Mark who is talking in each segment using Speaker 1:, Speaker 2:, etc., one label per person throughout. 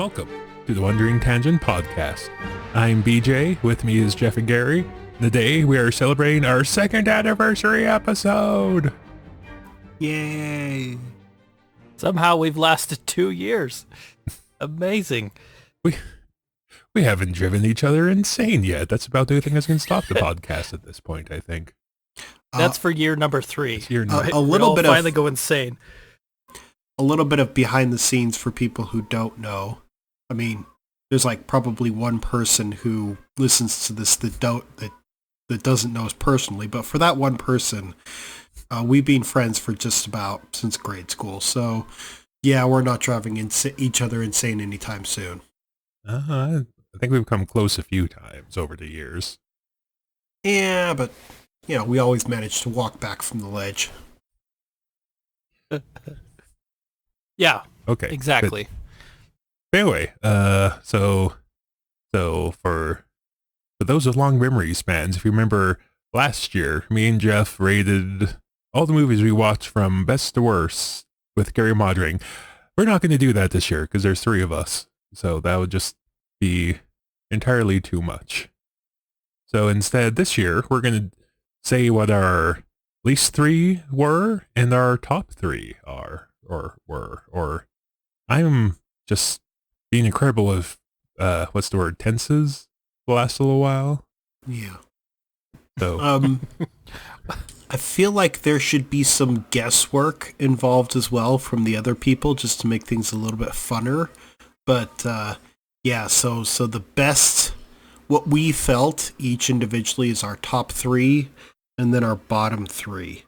Speaker 1: Welcome to the Wandering Tangent Podcast. I'm BJ, with me is Jeff and Gary. Today we are celebrating our second anniversary episode!
Speaker 2: Yay!
Speaker 3: Somehow we've lasted 2 years. Amazing.
Speaker 1: We haven't driven each other insane yet. That's about the only thing that's going to stop the podcast at this point, I think.
Speaker 3: That's for year number 3.
Speaker 1: It's year
Speaker 3: Right?
Speaker 2: a little
Speaker 3: We'll
Speaker 2: bit
Speaker 3: finally
Speaker 2: of
Speaker 3: go insane.
Speaker 2: a little bit of behind the scenes for people who don't know. I mean, there's like probably one person who listens to this that doesn't know us personally, but for that one person, we've been friends for just about since grade school. So, yeah, we're not driving each other insane anytime soon.
Speaker 1: I think we've come close a few times over the years.
Speaker 2: Yeah, but we always manage to walk back from the ledge.
Speaker 3: Yeah,
Speaker 1: Okay.
Speaker 3: exactly.
Speaker 1: But anyway, so for those with long memory spans, if you remember last year, me and Jeff rated all the movies we watched from best to worst with Gary moderating. We're not going to do that this year because there's 3 of us. So that would just be entirely too much. So instead, this year, we're going to say what our least 3 were and our top 3 are, or were, or I'm just being incredible with, tenses the last little while.
Speaker 2: Yeah.
Speaker 1: So,
Speaker 2: I feel like there should be some guesswork involved as well from the other people just to make things a little bit funner. But yeah, so the best, what we felt each individually is our top 3 and then our bottom 3.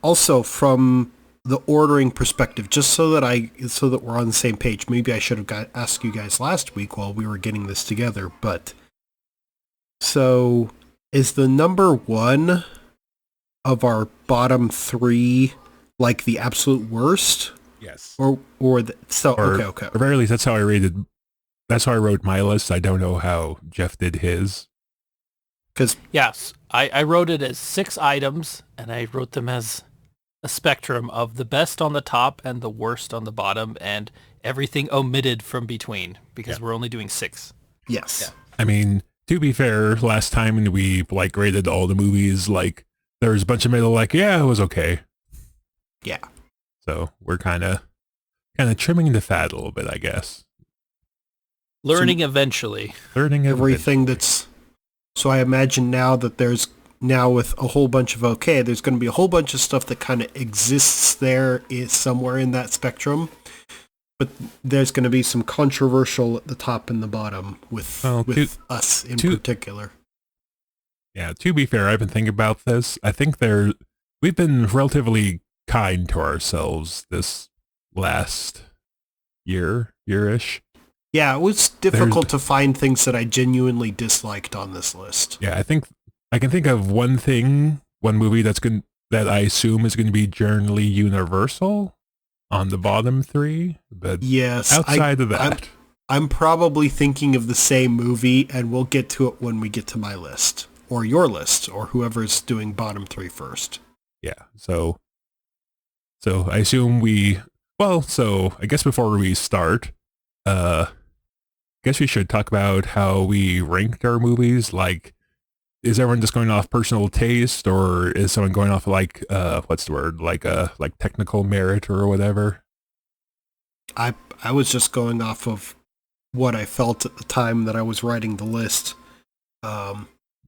Speaker 2: Also from the ordering perspective, just so that we're on the same page, maybe I should have asked you guys last week while we were getting this together, but so is the number 1 of our bottom 3 like the absolute worst?
Speaker 1: yes.
Speaker 2: Okay.
Speaker 1: Or at very least, that's how I wrote my list. I don't know how Jeff did his.
Speaker 2: Because
Speaker 3: Yes, I wrote it as 6 items, and I wrote them as a spectrum of the best on the top and the worst on the bottom, and everything omitted from between, because we're only doing 6.
Speaker 2: yes,
Speaker 1: I mean, to be fair, last time we rated all the movies, there was a bunch of middle, it was okay.
Speaker 2: yeah.
Speaker 1: So we're kind of trimming the fat a little bit, I guess.
Speaker 3: Learning eventually.
Speaker 1: Learning
Speaker 2: Everything that's, so I imagine now that there's now with a whole bunch of okay, there's going to be a whole bunch of stuff that kind of exists there is somewhere in that spectrum, but there's going to be some controversial at the top and the bottom with us in particular.
Speaker 1: Yeah, to be fair, I've been thinking about this. I think we've been relatively kind to ourselves this last year-ish.
Speaker 2: Yeah, it was difficult to find things that I genuinely disliked on this list.
Speaker 1: Yeah, I think I can think of one movie that I assume is going to be generally universal on the bottom 3, but
Speaker 2: yes,
Speaker 1: outside of that.
Speaker 2: I'm probably thinking of the same movie, and we'll get to it when we get to my list, or your list, or whoever's doing bottom 3 first.
Speaker 1: Yeah, so I assume I guess before we start, I guess we should talk about how we ranked our movies. Is everyone just going off personal taste, or is someone going off what's the word? Like technical merit or whatever?
Speaker 2: I was just going off of what I felt at the time that I was writing the list.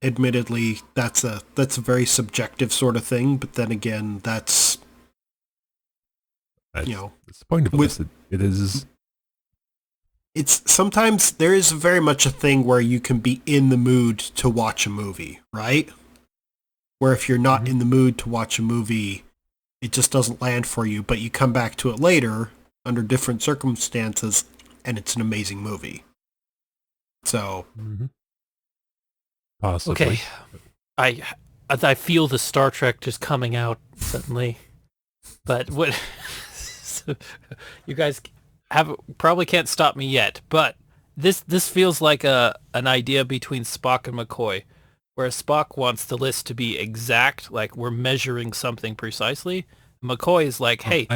Speaker 2: Admittedly, that's a very subjective sort of thing, but then again, that's
Speaker 1: the point of this. It is.
Speaker 2: It's sometimes there is very much a thing where you can be in the mood to watch a movie, right? Where if you're not in the mood to watch a movie, it just doesn't land for you, but you come back to it later under different circumstances and it's an amazing movie. So,
Speaker 1: Possibly.
Speaker 3: Okay. I feel the Star Trek just coming out suddenly. But what you guys probably can't stop me yet, but this feels like an idea between Spock and McCoy, where Spock wants the list to be exact, like we're measuring something precisely. McCoy is like, hey,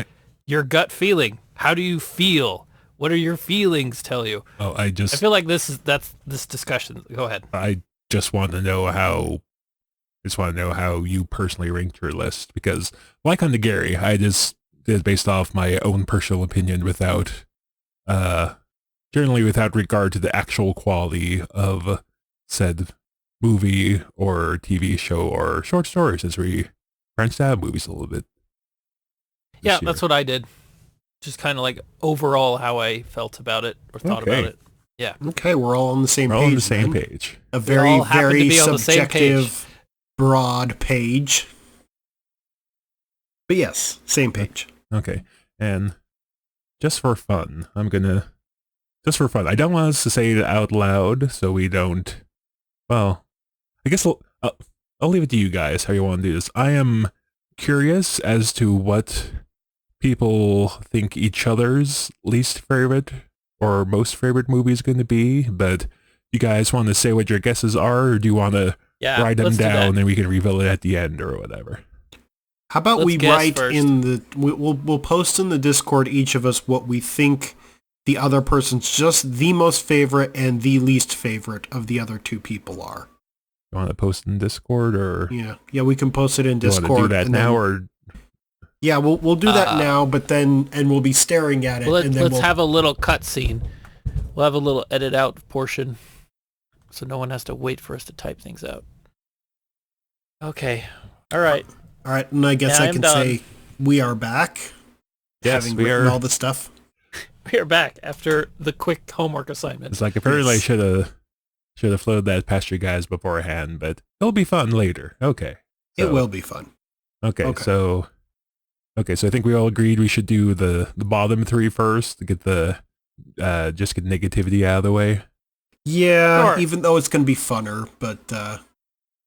Speaker 3: your gut feeling, how do you feel What do your feelings tell you?
Speaker 1: Oh,
Speaker 3: I feel like that's this discussion. Go ahead.
Speaker 1: I just want to know how you personally ranked your list, because like on the Gary, I just did based off my own personal opinion without generally without regard to the actual quality of said movie or TV show or short stories, since we branched out movies a little bit.
Speaker 3: Yeah, that's what I did. Just kind of like overall how I felt about it or thought about it. Yeah.
Speaker 2: Okay, we're all on the same page.
Speaker 1: We're all on the same
Speaker 2: then.
Speaker 1: page.
Speaker 2: A very, very
Speaker 3: on
Speaker 2: subjective, broad page. But yes, same page.
Speaker 1: Okay. And just for fun, I don't want us to say it out loud, so we don't, well, I guess I'll leave it to you guys how you want to do this. I am curious as to what people think each other's least favorite or most favorite movie is going to be, but you guys want to say what your guesses are, or do you want to write them down and we can reveal it at the end or whatever?
Speaker 2: How about we write first. We'll post in the Discord, each of us, what we think the other person's just the most favorite and the least favorite of the other two people are.
Speaker 1: You want to post in Discord, or?
Speaker 2: Yeah, we can post it in Discord.
Speaker 1: You want to do that now, or?
Speaker 2: Yeah, we'll do that now, but then we'll be staring at it.
Speaker 3: Let's have a little cut scene. We'll have a little edit out portion, so no one has to wait for us to type things out. Okay. All right.
Speaker 2: And I guess I can say we are back.
Speaker 1: Yes,
Speaker 2: having
Speaker 1: we
Speaker 2: written
Speaker 1: are.
Speaker 2: all the stuff.
Speaker 3: We are back after the quick homework assignment.
Speaker 1: It's like apparently I should have flowed that past you guys beforehand, but it'll be fun later. Okay.
Speaker 2: It will be fun.
Speaker 1: Okay. So I think we all agreed we should do the bottom three first to get the just get negativity out of the way.
Speaker 2: Yeah, sure. Even though it's going to be funner, but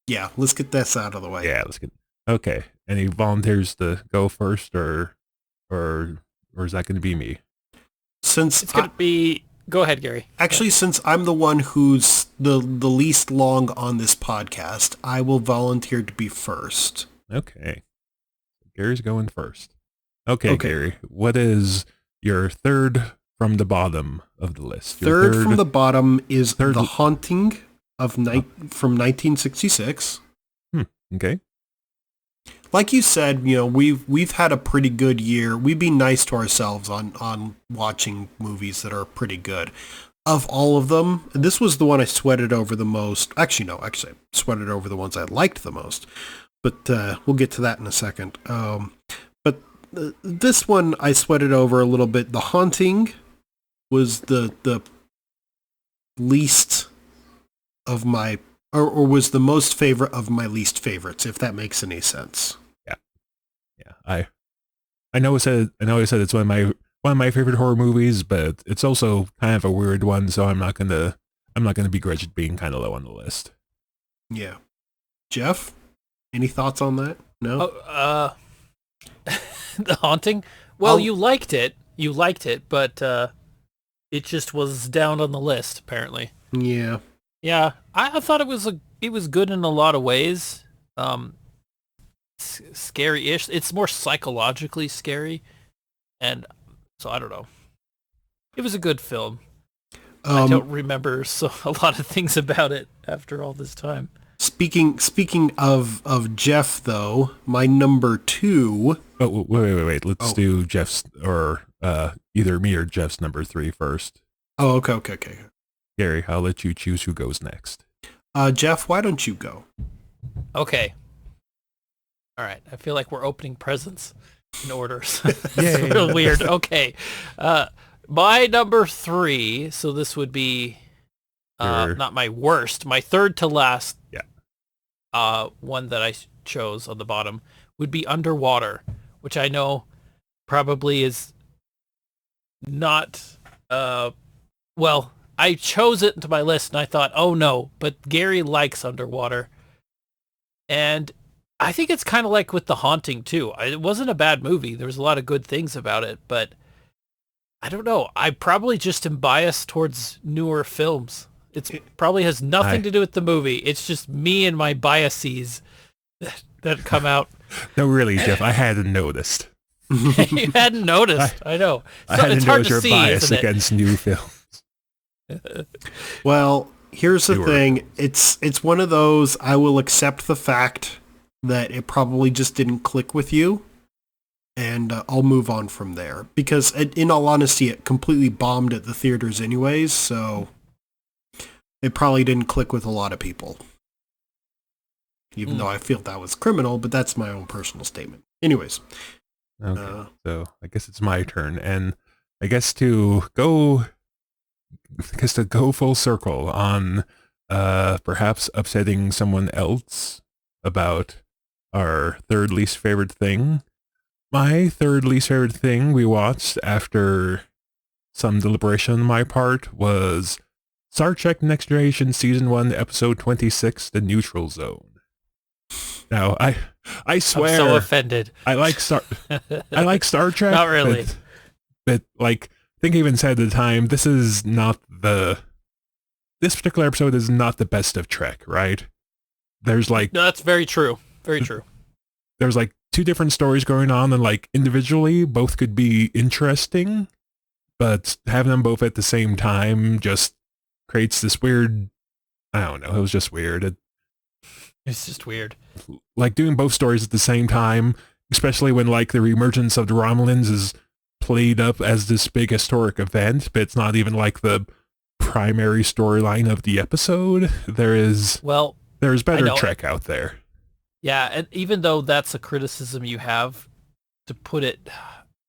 Speaker 2: yeah, let's get this out of the way.
Speaker 1: Yeah, let's get. Okay. Any volunteers to go first, or is that going to be me?
Speaker 2: Since
Speaker 3: it's going to be. Go ahead, Gary.
Speaker 2: Actually, since I'm the one who's the least long on this podcast, I will volunteer to be first.
Speaker 1: Okay. Gary's going first. Okay, Gary, what is your third from the bottom of the list?
Speaker 2: Third from the bottom is The Haunting from 1966.
Speaker 1: Okay.
Speaker 2: Like you said, we've had a pretty good year. We've been nice to ourselves on watching movies that are pretty good. Of all of them, this was the one I sweated over the most. Actually, I sweated over the ones I liked the most. But we'll get to that in a second. But this one I sweated over a little bit. The Haunting was the least of my, or was the most favorite of my least favorites, if that makes any sense.
Speaker 1: Yeah. I know I said it's one of my favorite horror movies, but it's also kind of a weird one, so I'm not gonna begrudge it being kind of low on the list.
Speaker 2: Yeah. Jeff? Any thoughts on that? No?
Speaker 3: The Haunting? Well, you liked it, but it just was down on the list, apparently.
Speaker 2: Yeah.
Speaker 3: Yeah, I thought it was good in a lot of ways. Scary-ish. It's more psychologically scary, and so I don't know. It was a good film. I don't remember a lot of things about it after all this time.
Speaker 2: Speaking of Jeff, though, my number 2...
Speaker 1: Oh, wait. Let's do Jeff's, or either me or Jeff's number 3 first.
Speaker 2: Oh, okay.
Speaker 1: Gary, I'll let you choose who goes next.
Speaker 2: Jeff, why don't you go?
Speaker 3: Okay. All right. I feel like we're opening presents in order. It's
Speaker 1: Yay.
Speaker 3: real weird. Okay. My number 3, so this would be not my worst, my third to last one that I chose on the bottom would be Underwater, which I know probably is not, well, I chose it into my list and I thought, oh no, but Gary likes Underwater. And I think it's kind of like with The Haunting too. It wasn't a bad movie. There was a lot of good things about it, but I don't know. I probably just am biased towards newer films. It probably has nothing to do with the movie. It's just me and my biases that come out.
Speaker 1: No, really, Jeff, I hadn't noticed.
Speaker 3: You hadn't noticed. I know.
Speaker 1: I
Speaker 3: So
Speaker 1: hadn't
Speaker 3: it's hard
Speaker 1: noticed
Speaker 3: to
Speaker 1: your
Speaker 3: see,
Speaker 1: bias
Speaker 3: isn't it?
Speaker 1: against new films.
Speaker 2: Well, here's the
Speaker 1: Newer.
Speaker 2: thing. It's one of those, I will accept the fact that it probably just didn't click with you, and I'll move on from there. Because in all honesty, it completely bombed at the theaters anyways, so it probably didn't click with a lot of people. Even though I feel that was criminal, but that's my own personal statement. Anyways.
Speaker 1: Okay, so I guess it's my turn, and I guess to go full circle on perhaps upsetting someone else about our third least favorite thing. My third least favorite thing we watched after some deliberation on my part was Star Trek Next Generation Season 1, Episode 26, The Neutral Zone. Now, I swear,
Speaker 3: I'm so offended.
Speaker 1: I like Star Trek.
Speaker 3: Not really.
Speaker 1: But like, I think I even said at the time, this particular episode is not the best of Trek, right? There's like,
Speaker 3: No, that's very true. Very true.
Speaker 1: there's like two different stories going on, and like individually, both could be interesting, but having them both at the same time just creates this weird, I don't know, it was just weird.
Speaker 3: It's just weird.
Speaker 1: Like doing both stories at the same time, especially when like the reemergence of the Romulans is played up as this big historic event, but it's not even like the primary storyline of the episode. There's better Trek out there.
Speaker 3: Yeah, and even though that's a criticism you have, to put it,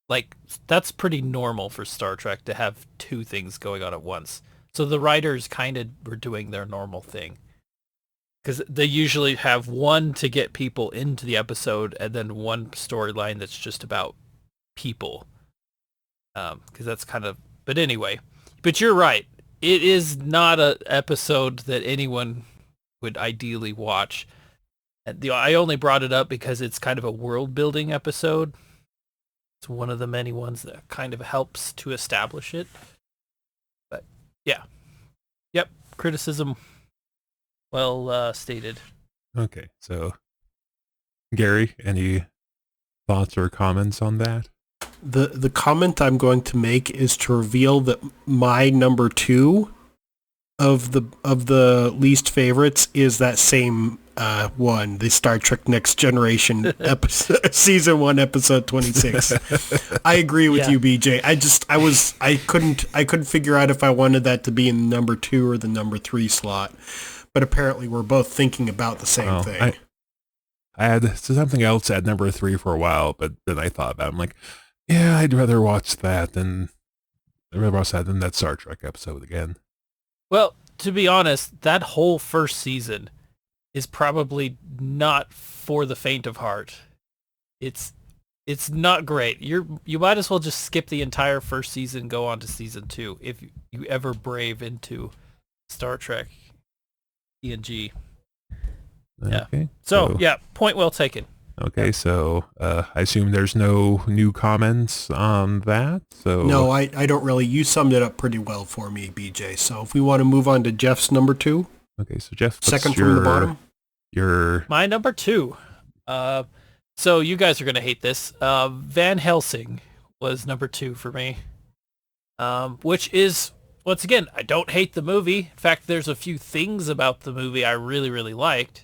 Speaker 3: like, that's pretty normal for Star Trek to have two things going on at once. So the writers kind of were doing their normal thing. Because they usually have one to get people into the episode and then one storyline that's just about people. Because that's kind of... But anyway, but you're right. It is not an episode that anyone would ideally watch. I only brought it up because it's kind of a world-building episode. It's one of the many ones that kind of helps to establish it. But, yeah. Yep, criticism... well stated.
Speaker 1: Okay, so Gary, any thoughts or comments on that?
Speaker 2: The comment I'm going to make is to reveal that my number 2 of the least favorites is that same one, the Star Trek Next Generation episode, season 1, episode 26. I agree with you, BJ. I couldn't figure out if I wanted that to be in the number 2 or the number 3 slot. But apparently we're both thinking about the same thing.
Speaker 1: I had something else at number 3 for a while, but then I thought about it. I'm like, yeah, I'd rather watch that than that Star Trek episode again.
Speaker 3: Well, to be honest, that whole first season is probably not for the faint of heart. It's not great. You might as well just skip the entire first season and go on to season 2 if you ever brave into Star Trek TNG. Yeah.
Speaker 1: Okay,
Speaker 3: so yeah, point well taken.
Speaker 1: Okay, so I assume there's no new comments on that. So
Speaker 2: no, I don't really. You summed it up pretty well for me, BJ. So if we want to move on to Jeff's number 2.
Speaker 1: Okay, so Jeff,
Speaker 2: second from the bottom.
Speaker 3: My number 2. So you guys are gonna hate this. Van Helsing was number 2 for me. Which is, once again, I don't hate the movie. In fact, there's a few things about the movie I really, really liked.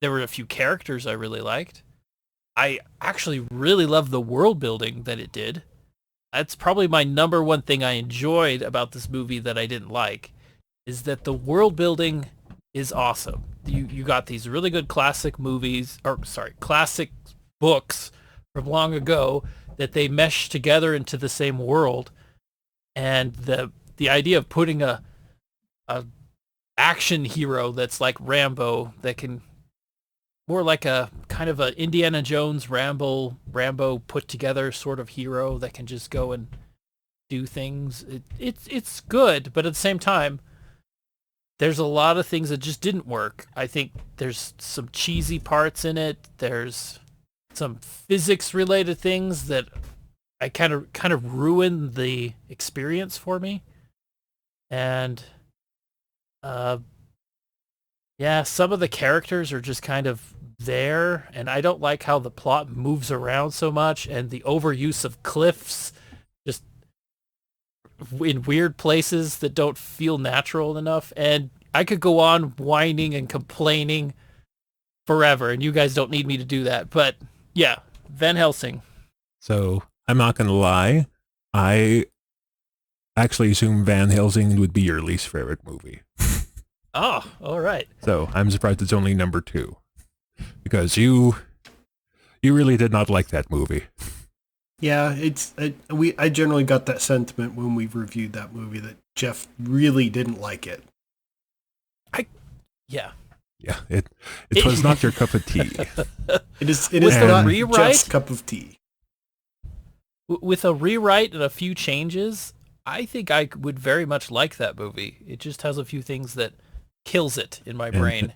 Speaker 3: There were a few characters I really liked. I actually really love the world building that it did. That's probably my number one thing I enjoyed about this movie that I didn't like, is that the world building is awesome. You got these really good classic books from long ago that they mesh together into the same world, and the idea of putting a action hero that's like Rambo, that can more like a kind of a Indiana Jones Rambo put together sort of hero that can just go and do things. It's good, but at the same time, there's a lot of things that just didn't work. I think there's some cheesy parts in it. There's some physics related things that I kind of ruined the experience for me. And some of the characters are just kind of there, and I don't like how the plot moves around so much, and the overuse of cliffs just in weird places that don't feel natural enough. And I could go on whining and complaining forever, and you guys don't need me to do that. But yeah, Van Helsing.
Speaker 1: So I'm not going to lie. I actually assume Van Helsing would be your least favorite movie.
Speaker 3: Oh, all right.
Speaker 1: So I'm surprised it's only number 2. Because you really did not like that movie.
Speaker 2: Yeah, I generally got that sentiment when we reviewed that movie that Jeff really didn't like it.
Speaker 3: Yeah.
Speaker 1: Yeah, it was not your cup of tea.
Speaker 2: It is
Speaker 3: With
Speaker 2: not
Speaker 3: the rewrite?
Speaker 2: Jeff's cup of tea.
Speaker 3: With a rewrite and a few changes, I think I would very much like that movie. It just has a few things that kills it in my brain.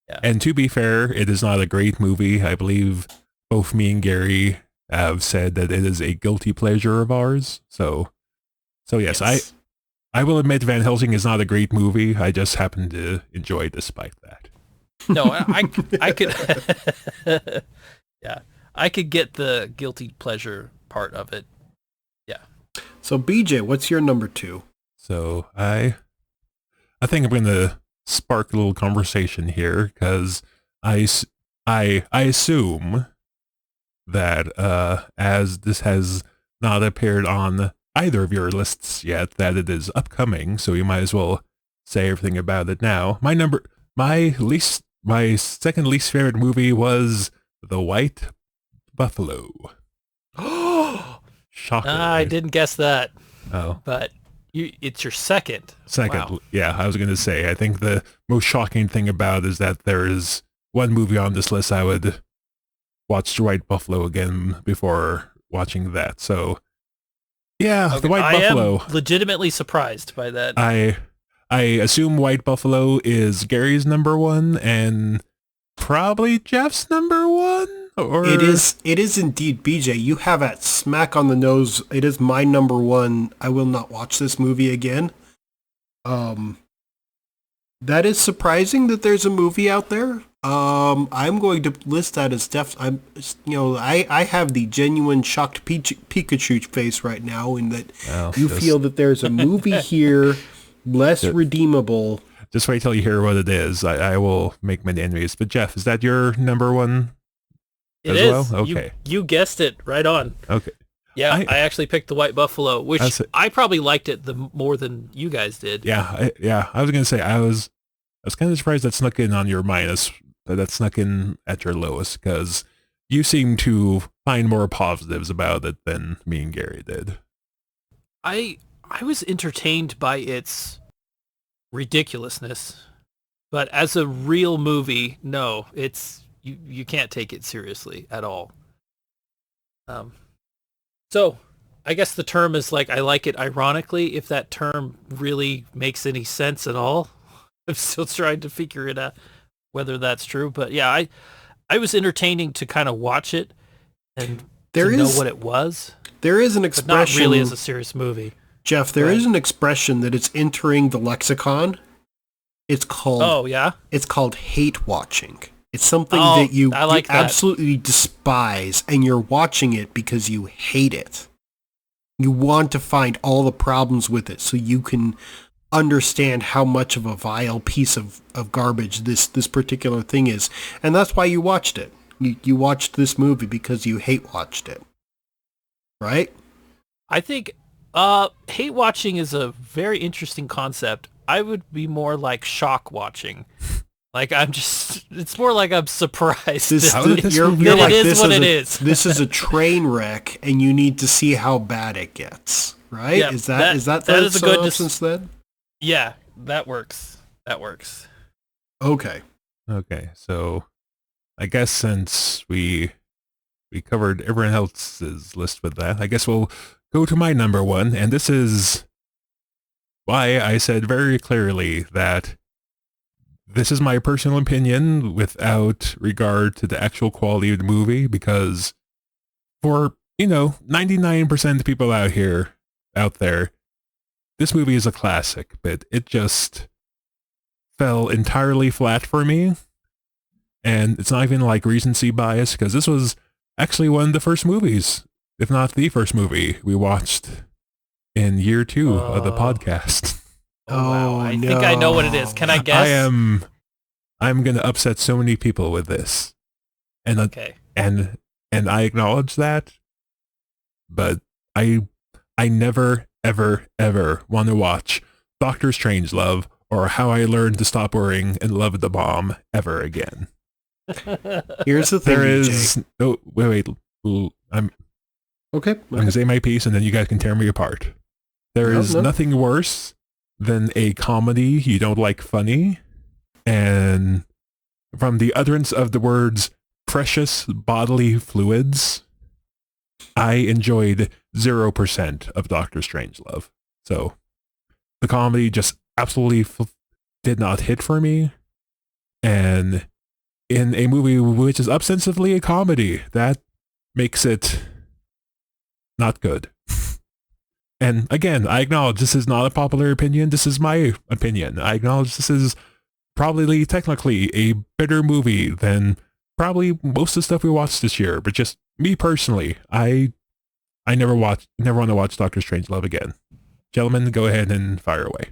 Speaker 3: Yeah.
Speaker 1: And to be fair, it is not a great movie. I believe both me and Gary have said that it is a guilty pleasure of ours. So yes, I will admit Van Helsing is not a great movie. I just happen to enjoy it despite that.
Speaker 3: No, I could, yeah, I could get the guilty pleasure part of it. Yeah.
Speaker 2: So BJ, what's your number 2?
Speaker 1: So I think I'm going to spark a little conversation here because I assume that as this has not appeared on either of your lists yet, that it is upcoming. So you might as well say everything about it now. My second least favorite movie was The White Buffalo. Shocker.
Speaker 3: I didn't guess that.
Speaker 1: Oh.
Speaker 3: But it's your second.
Speaker 1: Second,
Speaker 3: Wow.
Speaker 1: yeah, I was going to say, I think the most shocking thing about it is that there is one movie on this list I would watch The White Buffalo again before watching that. So, yeah,
Speaker 3: Okay,
Speaker 1: The White
Speaker 3: I
Speaker 1: Buffalo.
Speaker 3: am legitimately surprised by that.
Speaker 1: I assume White Buffalo is Gary's number 1 and probably Jeff's number 1? Or
Speaker 2: It is indeed, BJ. You have it smack on the nose. It is my number 1. I will not watch this movie again. That is surprising that there's a movie out there. I'm going to list that as I have the genuine shocked Pikachu face right now in that you feel that there's a movie here less redeemable.
Speaker 1: Just wait till you hear what it is. I will make many enemies. But Jeff, is that your number 1?
Speaker 3: It
Speaker 1: as
Speaker 3: is.
Speaker 1: well? Okay.
Speaker 3: You guessed it right on.
Speaker 1: Okay.
Speaker 3: Yeah, I actually picked The White Buffalo, which I probably liked it more than you guys did.
Speaker 1: Yeah, I was gonna say I was kind of surprised that snuck in on your minus, that snuck in at your lowest, because you seem to find more positives about it than me and Gary did.
Speaker 3: I was entertained by its ridiculousness, but as a real movie, no, you can't take it seriously at all. So I guess the term is like, I like it ironically, if that term really makes any sense at all. I'm still trying to figure it out whether that's true, but yeah, I was entertaining to kind of watch it and know what it was.
Speaker 2: There is an
Speaker 3: But
Speaker 2: expression,
Speaker 3: not really as a serious movie.
Speaker 2: Jeff. There is an expression that it's entering the lexicon. It's called.
Speaker 3: Oh yeah.
Speaker 2: It's called hate watching. It's something
Speaker 3: Oh,
Speaker 2: that you
Speaker 3: I like that.
Speaker 2: absolutely despise, and you're watching it because you hate it. You want to find all the problems with it so you can understand how much of a vile piece of garbage this particular thing is. And that's why you watched it. You watched this movie because you hate watched it. Right?
Speaker 3: I think hate watching is a very interesting concept. I would be more like shock watching. Like it's more like I'm surprised
Speaker 2: You're
Speaker 3: that
Speaker 2: like,
Speaker 3: it is
Speaker 2: this
Speaker 3: what
Speaker 2: is
Speaker 3: it
Speaker 2: a,
Speaker 3: is.
Speaker 2: This is a train wreck, and you need to see how bad it gets. Right?
Speaker 3: Yeah,
Speaker 2: is that
Speaker 3: that is a good
Speaker 2: synopsis then?
Speaker 3: Yeah, that works. That works.
Speaker 2: Okay.
Speaker 1: Okay, so I guess since we covered everyone else's list with that, I guess we'll go to my number 1, and this is why I said very clearly that this is my personal opinion without regard to the actual quality of the movie, because for, 99% of the people out there, this movie is a classic, but it just fell entirely flat for me. And it's not even like recency bias, because this was actually one of the first movies, if not the first movie we watched in year 2 of the podcast.
Speaker 3: Oh, wow. I
Speaker 2: no.
Speaker 3: think I know what it is. Can I guess?
Speaker 1: I'm going to upset so many people with this. And
Speaker 3: Okay.
Speaker 1: and I acknowledge that, but I never ever want to watch Doctor Strangelove or How I Learned to Stop Worrying and Love the Bomb ever again.
Speaker 2: Here's the thing,
Speaker 1: There
Speaker 2: BJ.
Speaker 1: is no wait. I'm
Speaker 2: Okay.
Speaker 1: going to say my piece and then you guys can tear me apart. There is
Speaker 2: No.
Speaker 1: nothing worse than a comedy you don't like funny, and from the utterance of the words precious bodily fluids, I enjoyed 0% of Doctor Strangelove. So the comedy just absolutely did not hit for me. And in a movie which is ostensibly a comedy, that makes it not good. And again, I acknowledge this is not a popular opinion. This is my opinion. I acknowledge this is probably technically a better movie than probably most of the stuff we watched this year. But just me personally, I never want to watch Doctor Strangelove again. Gentlemen, go ahead and fire away.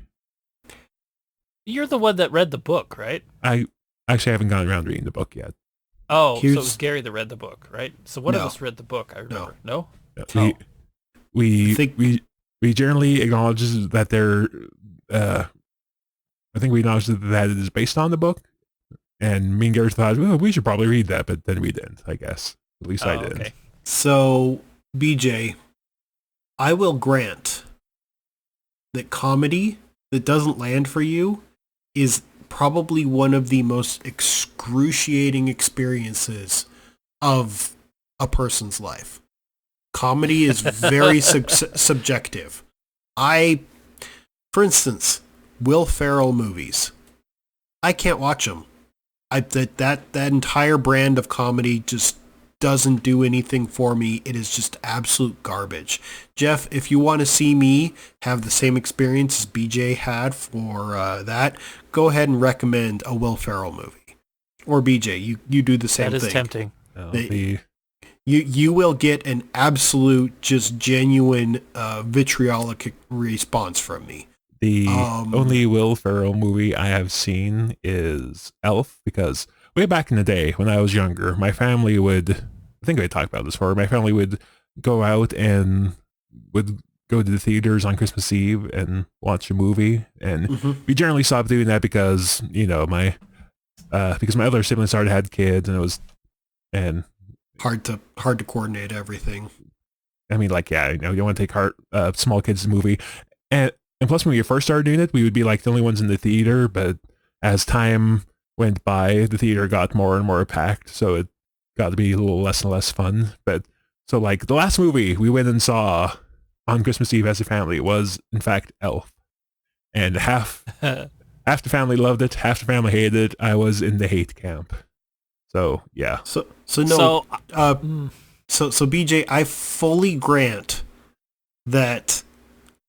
Speaker 3: You're the one that read the book, right?
Speaker 1: I actually haven't gotten around to reading the book yet.
Speaker 3: Oh, so it
Speaker 2: Here's-
Speaker 3: was Gary that read the book, right? So one of
Speaker 2: No.
Speaker 3: us read the book, I remember. No?
Speaker 1: We we
Speaker 2: I think-
Speaker 1: we generally acknowledge that they're I think we acknowledge that it is based on the book, and me and Gary thought, well, we should probably read that, but then we didn't, I guess. At least I didn't.
Speaker 3: Okay.
Speaker 2: So, BJ, I will grant that comedy that doesn't land for you is probably one of the most excruciating experiences of a person's life. Comedy is very subjective. For instance, Will Ferrell movies. I can't watch them. That entire brand of comedy just doesn't do anything for me. It is just absolute garbage. Jeff, if you want to see me have the same experience as BJ had for that, go ahead and recommend a Will Ferrell movie. Or BJ, you do the same
Speaker 3: That is
Speaker 2: thing.
Speaker 3: tempting.
Speaker 2: You will get an absolute, just genuine vitriolic response from me.
Speaker 1: The only Will Ferrell movie I have seen is Elf, because way back in the day when I was younger, my family would, I think I talked about this before, my family would go out and would go to the theaters on Christmas Eve and watch a movie. And we generally stopped doing that because, you know, my other siblings already had kids, and it was, and
Speaker 2: hard to coordinate everything.
Speaker 1: I mean, like, yeah, you know, you don't want to take small kids to the movie. And plus, when we first started doing it, we would be like the only ones in the theater. But as time went by, the theater got more and more packed, so it got to be a little less and less fun. But so, like, the last movie we went and saw on Christmas Eve as a family was, in fact, Elf. And half the family loved it, half the family hated it. I was in the hate camp. So yeah.
Speaker 2: So BJ, I fully grant that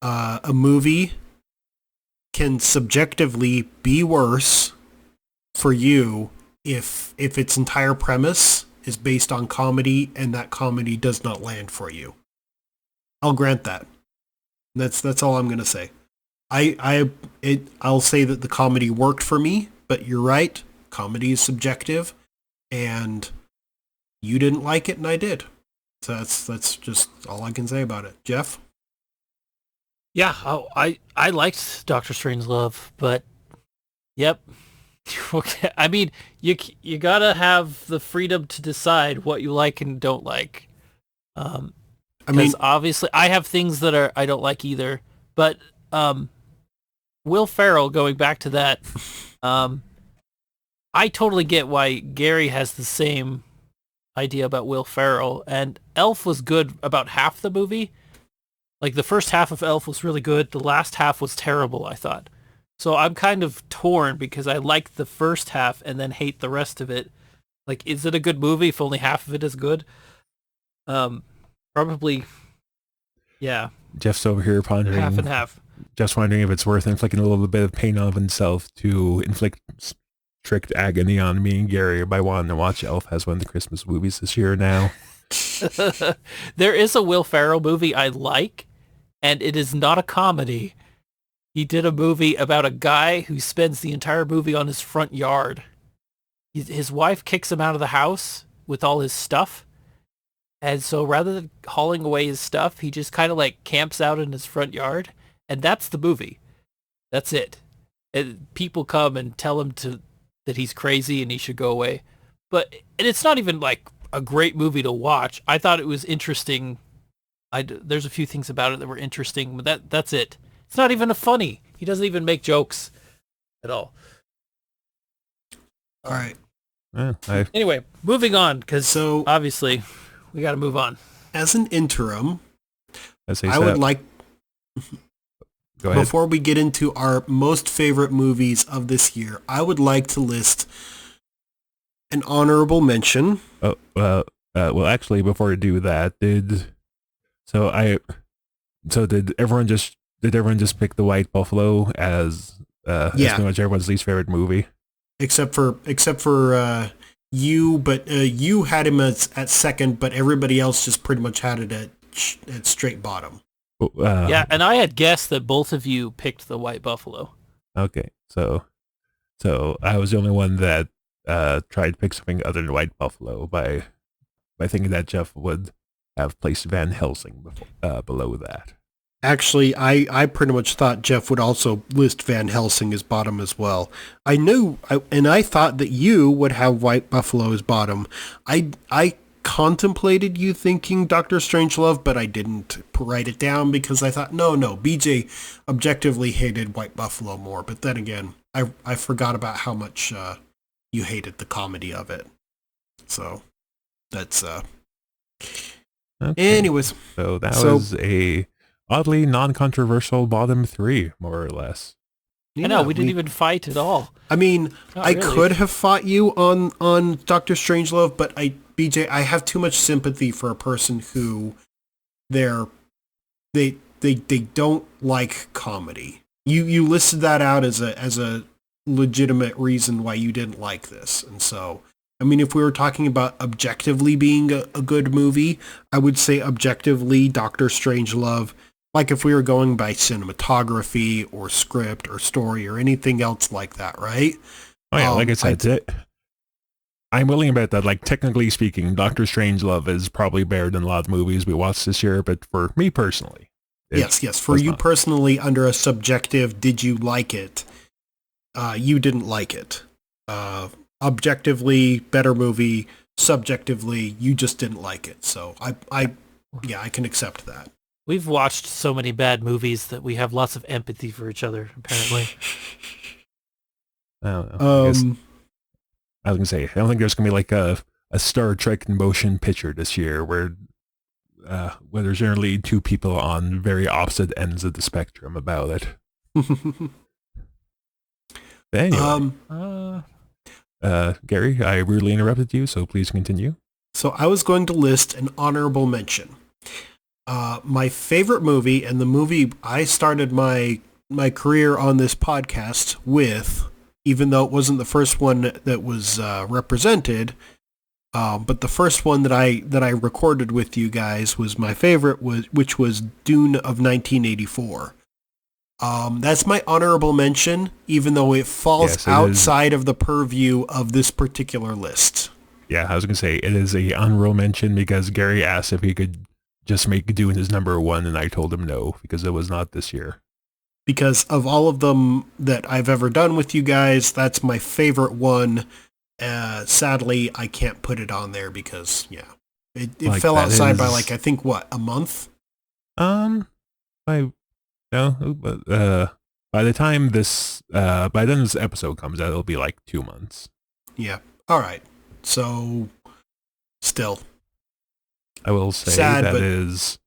Speaker 2: a movie can subjectively be worse for you if its entire premise is based on comedy and that comedy does not land for you. I'll grant that. That's all I'm gonna say. I'll say that the comedy worked for me, but you're right. Comedy is subjective, and you didn't like it, and I did. So that's just all I can say about it. Jeff?
Speaker 3: Yeah, I liked Doctor Strangelove, but yep. Okay. I mean, you gotta have the freedom to decide what you like and don't like. I mean, obviously, I have things that I don't like either. But Will Ferrell, going back to that, I totally get why Gary has the same idea about Will Ferrell. And Elf was good about half the movie. Like, the first half of Elf was really good. The last half was terrible, I thought. So I'm kind of torn because I like the first half and then hate the rest of it. Like, is it a good movie if only half of it is good? Probably, yeah.
Speaker 1: Jeff's over here pondering.
Speaker 3: Half and half.
Speaker 1: Just wondering if it's worth inflicting a little bit of pain on himself to inflict tricked agony on me and Gary by wanting to watch Elf as one of the Christmas movies this year now.
Speaker 3: There is a Will Ferrell movie I like, and it is not a comedy. He did a movie about a guy who spends the entire movie on his front yard. His wife kicks him out of the house with all his stuff. And so rather than hauling away his stuff, he just kind of like camps out in his front yard. And that's the movie. That's it. And people come and tell him that he's crazy and he should go away. And it's not even like a great movie to watch. I thought it was interesting. There's a few things about it that were interesting, but that's it. It's not even funny. He doesn't even make jokes at all.
Speaker 2: All right.
Speaker 3: Anyway, moving on, because
Speaker 2: So,
Speaker 3: obviously we got to move on.
Speaker 2: as an interim,
Speaker 1: As he
Speaker 2: I
Speaker 1: said,
Speaker 2: would like,
Speaker 1: go ahead.
Speaker 2: before we get into our most favorite movies of this year, I would like to list an honorable mention.
Speaker 1: Oh, well, actually, before we do that, did everyone just pick The White Buffalo as pretty much everyone's least favorite movie?
Speaker 2: Except for you, but you had him at second, but everybody else just pretty much had it at straight bottom.
Speaker 3: Yeah, and I had guessed that both of you picked The White Buffalo.
Speaker 1: Okay, so I was the only one that tried to pick something other than White Buffalo by thinking that Jeff would have placed Van Helsing below that.
Speaker 2: Actually, I pretty much thought Jeff would also list Van Helsing as bottom as well. I thought that you would have White Buffalo as bottom. I contemplated you thinking Doctor Strangelove, but I didn't write it down because I thought, no, BJ objectively hated White Buffalo more. But then again, I forgot about how much you hated the comedy of it. So that's
Speaker 1: Okay.
Speaker 2: anyways.
Speaker 1: So that was a oddly non-controversial bottom three, more or less.
Speaker 3: I know, we didn't even fight at all.
Speaker 2: I mean,
Speaker 3: Not
Speaker 2: I
Speaker 3: really.
Speaker 2: could have fought you on Doctor Strangelove, but BJ, I have too much sympathy for a person who they don't like comedy. You listed that out as a legitimate reason why you didn't like this, and so I mean, if we were talking about objectively being a good movie, I would say objectively Doctor Strangelove. Like if we were going by cinematography or script or story or anything else like that, right?
Speaker 1: Oh yeah, like I said, I'm willing to bet that, like, technically speaking, Doctor Strangelove is probably better than a lot of movies we watched this year, but for me personally,
Speaker 2: Yes. For you personally, under a subjective, did you like it? You didn't like it. Objectively, better movie. Subjectively, you just didn't like it. So I can accept that.
Speaker 3: We've watched so many bad movies that we have lots of empathy for each other, apparently.
Speaker 1: I don't know. I was gonna say, I don't think there's gonna be like a Star Trek motion picture this year where there's generally two people on very opposite ends of the spectrum about it. But anyway, Gary, I rudely interrupted you, so please continue.
Speaker 2: So I was going to list an honorable mention. My favorite movie, and the movie I started my career on this podcast with, even though it wasn't the first one that was represented, but the first one that I recorded with you guys was my favorite, which was Dune of 1984. That's my honorable mention, even though it falls outside of the purview of this particular list.
Speaker 1: Yeah, I was going to say, it is a honorable mention because Gary asked if he could just make Dune his number one, and I told him no, because it was not this year.
Speaker 2: Because of all of them that I've ever done with you guys, that's my favorite one. Sadly, I can't put it on there because, it
Speaker 1: Like,
Speaker 2: fell
Speaker 1: that
Speaker 2: outside by,
Speaker 1: is-
Speaker 2: like, I think, a month?
Speaker 1: By the time this episode comes out, it'll be like 2 months.
Speaker 2: Yeah. All right. So, still.
Speaker 1: I will say
Speaker 2: Sad,
Speaker 1: that
Speaker 2: but-
Speaker 1: is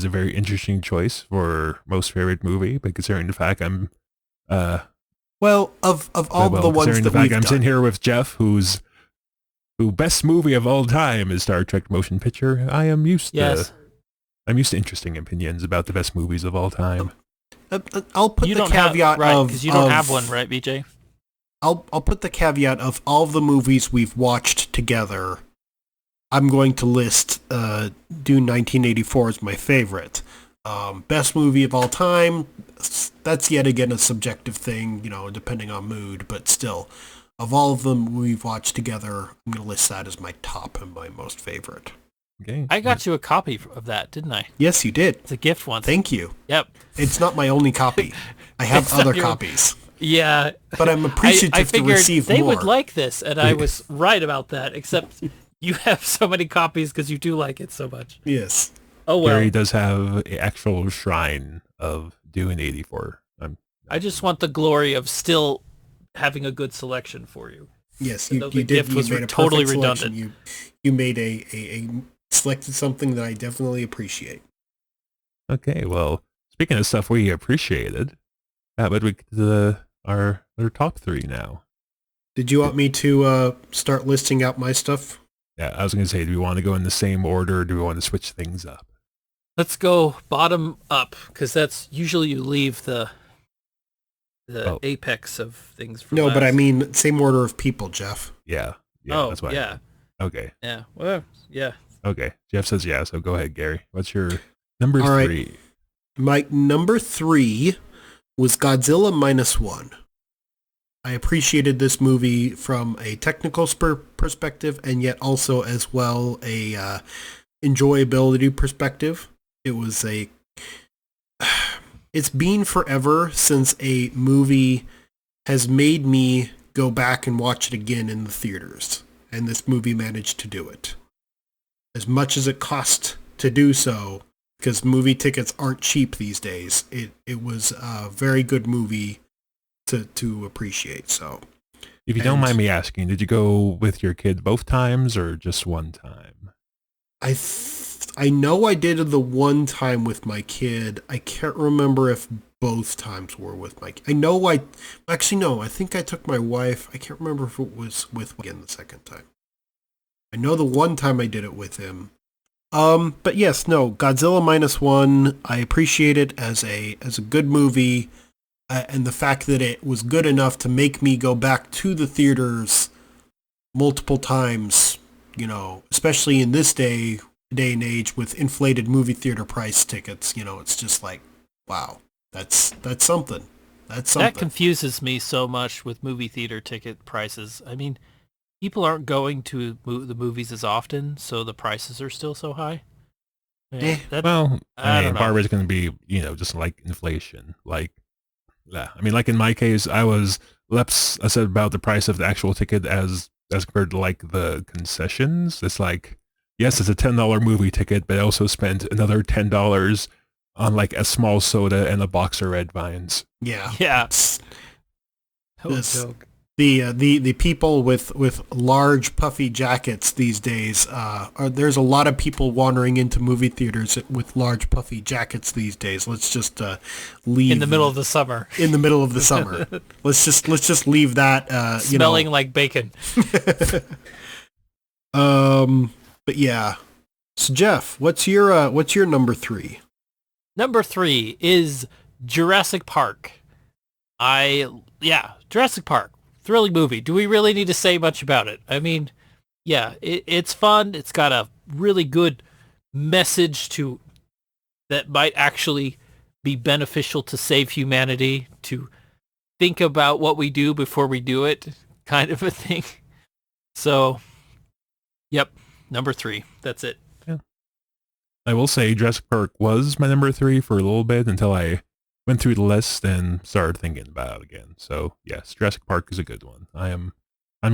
Speaker 1: a very interesting choice for most favorite movie, but considering the fact I'm
Speaker 2: Well, of all the ones
Speaker 1: considering
Speaker 2: that
Speaker 1: the fact
Speaker 2: we've
Speaker 1: I'm sitting
Speaker 2: done.
Speaker 1: here with Jeff, who best movie of all time is Star Trek motion picture, I'm used to interesting opinions about the best movies of all time.
Speaker 2: I'll put
Speaker 3: You
Speaker 2: the
Speaker 3: don't have,
Speaker 2: caveat
Speaker 3: right,
Speaker 2: of...
Speaker 3: because you don't
Speaker 2: of-
Speaker 3: have one, right, BJ?
Speaker 2: I'll put the caveat of all of the movies we've watched together. I'm going to list Dune 1984 as my favorite. Best movie of all time. That's yet again a subjective thing, depending on mood, but still, of all of them we've watched together, I'm going to list that as my top and my most favorite.
Speaker 1: Okay.
Speaker 3: I got you a copy of that, didn't I?
Speaker 2: Yes, you did.
Speaker 3: It's a gift once.
Speaker 2: Thank you.
Speaker 3: Yep.
Speaker 2: It's not my only copy. I have other copies.
Speaker 3: Yeah.
Speaker 2: But I'm appreciative
Speaker 3: I figured
Speaker 2: to receive
Speaker 3: they
Speaker 2: more.
Speaker 3: would like this, and I was right about that, except you have so many copies because you do like it so much.
Speaker 2: Yes.
Speaker 3: Oh, well.
Speaker 1: Gary does have an actual shrine of Dune 84.
Speaker 3: I just want the glory of still having a good selection for you.
Speaker 2: Yes,
Speaker 3: Though
Speaker 2: you
Speaker 3: the
Speaker 2: did.
Speaker 3: gift
Speaker 2: You
Speaker 3: was
Speaker 2: made a
Speaker 3: totally
Speaker 2: perfect selection.
Speaker 3: redundant.
Speaker 2: You made a selected something that I definitely appreciate.
Speaker 1: Okay, well, speaking of stuff we appreciated, how about we get to our top 3 now?
Speaker 2: Did you want me to start listing out my stuff?
Speaker 1: Yeah, I was going to say, do we want to go in the same order, or do we want to switch things up?
Speaker 3: Let's go bottom up, because that's usually you leave the apex of things for
Speaker 2: No,
Speaker 3: last.
Speaker 2: but I mean same order of people, Jeff.
Speaker 1: Yeah,
Speaker 3: Oh,
Speaker 1: that's why.
Speaker 3: yeah.
Speaker 1: Okay,
Speaker 3: Yeah. Well, yeah.
Speaker 1: okay. Jeff says yeah, so go ahead, Gary. What's your number
Speaker 2: All right.
Speaker 1: 3?
Speaker 2: My number 3 was Godzilla -1. I appreciated this movie from a technical perspective, and yet also as well a enjoyability perspective. It's been forever since a movie has made me go back and watch it again in the theaters, and this movie managed to do it. As much as it cost to do so, because movie tickets aren't cheap these days, it was a very good movie to appreciate. So,
Speaker 1: If you don't mind me asking, did you go with your kid both times or just one time?
Speaker 2: I know I did the one time with my kid. I can't remember if both times were with my kid. I think I took my wife. I can't remember if it was with again the second time. I know the one time I did it with him. But yes, no, Godzilla -1, I appreciate it as a good movie, and the fact that it was good enough to make me go back to the theaters multiple times, especially in this day and age with inflated movie theater price tickets, it's just like, wow, that's something. That's something.
Speaker 3: That confuses me so much with movie theater ticket prices. I mean, people aren't going to the movies as often, so the prices are still so high. Yeah,
Speaker 1: Well,
Speaker 3: I don't know.
Speaker 1: part of it's going to be, just like inflation. Like, yeah, I mean, like in my case, I was upset about the price of the actual ticket as compared to like the concessions. It's like, yes, it's a $10 movie ticket, but I also spent another $10 on like a small soda and a box of Red Vines.
Speaker 2: Yeah.
Speaker 3: Yeah.
Speaker 2: It's-
Speaker 3: No
Speaker 2: this-
Speaker 3: joke.
Speaker 2: The people with large puffy jackets these days, there's a lot of people wandering into movie theaters with large puffy jackets these days. Let's just leave
Speaker 3: In the middle of the summer.
Speaker 2: in the middle of the summer. let's just leave that
Speaker 3: Smelling like bacon.
Speaker 2: But yeah. So Jeff, what's your number 3?
Speaker 3: Number 3 is Jurassic Park. Jurassic Park. Thrilling movie. Do we really need to say much about it? I mean, yeah, it's fun. It's got a really good message that might actually be beneficial to save humanity, to think about what we do before we do it, kind of a thing. So, yep, number 3. That's it.
Speaker 1: I will say Jurassic Park was my number 3 for a little bit until I went through the list and started thinking about it again. So yes, Jurassic Park is a good one. I'm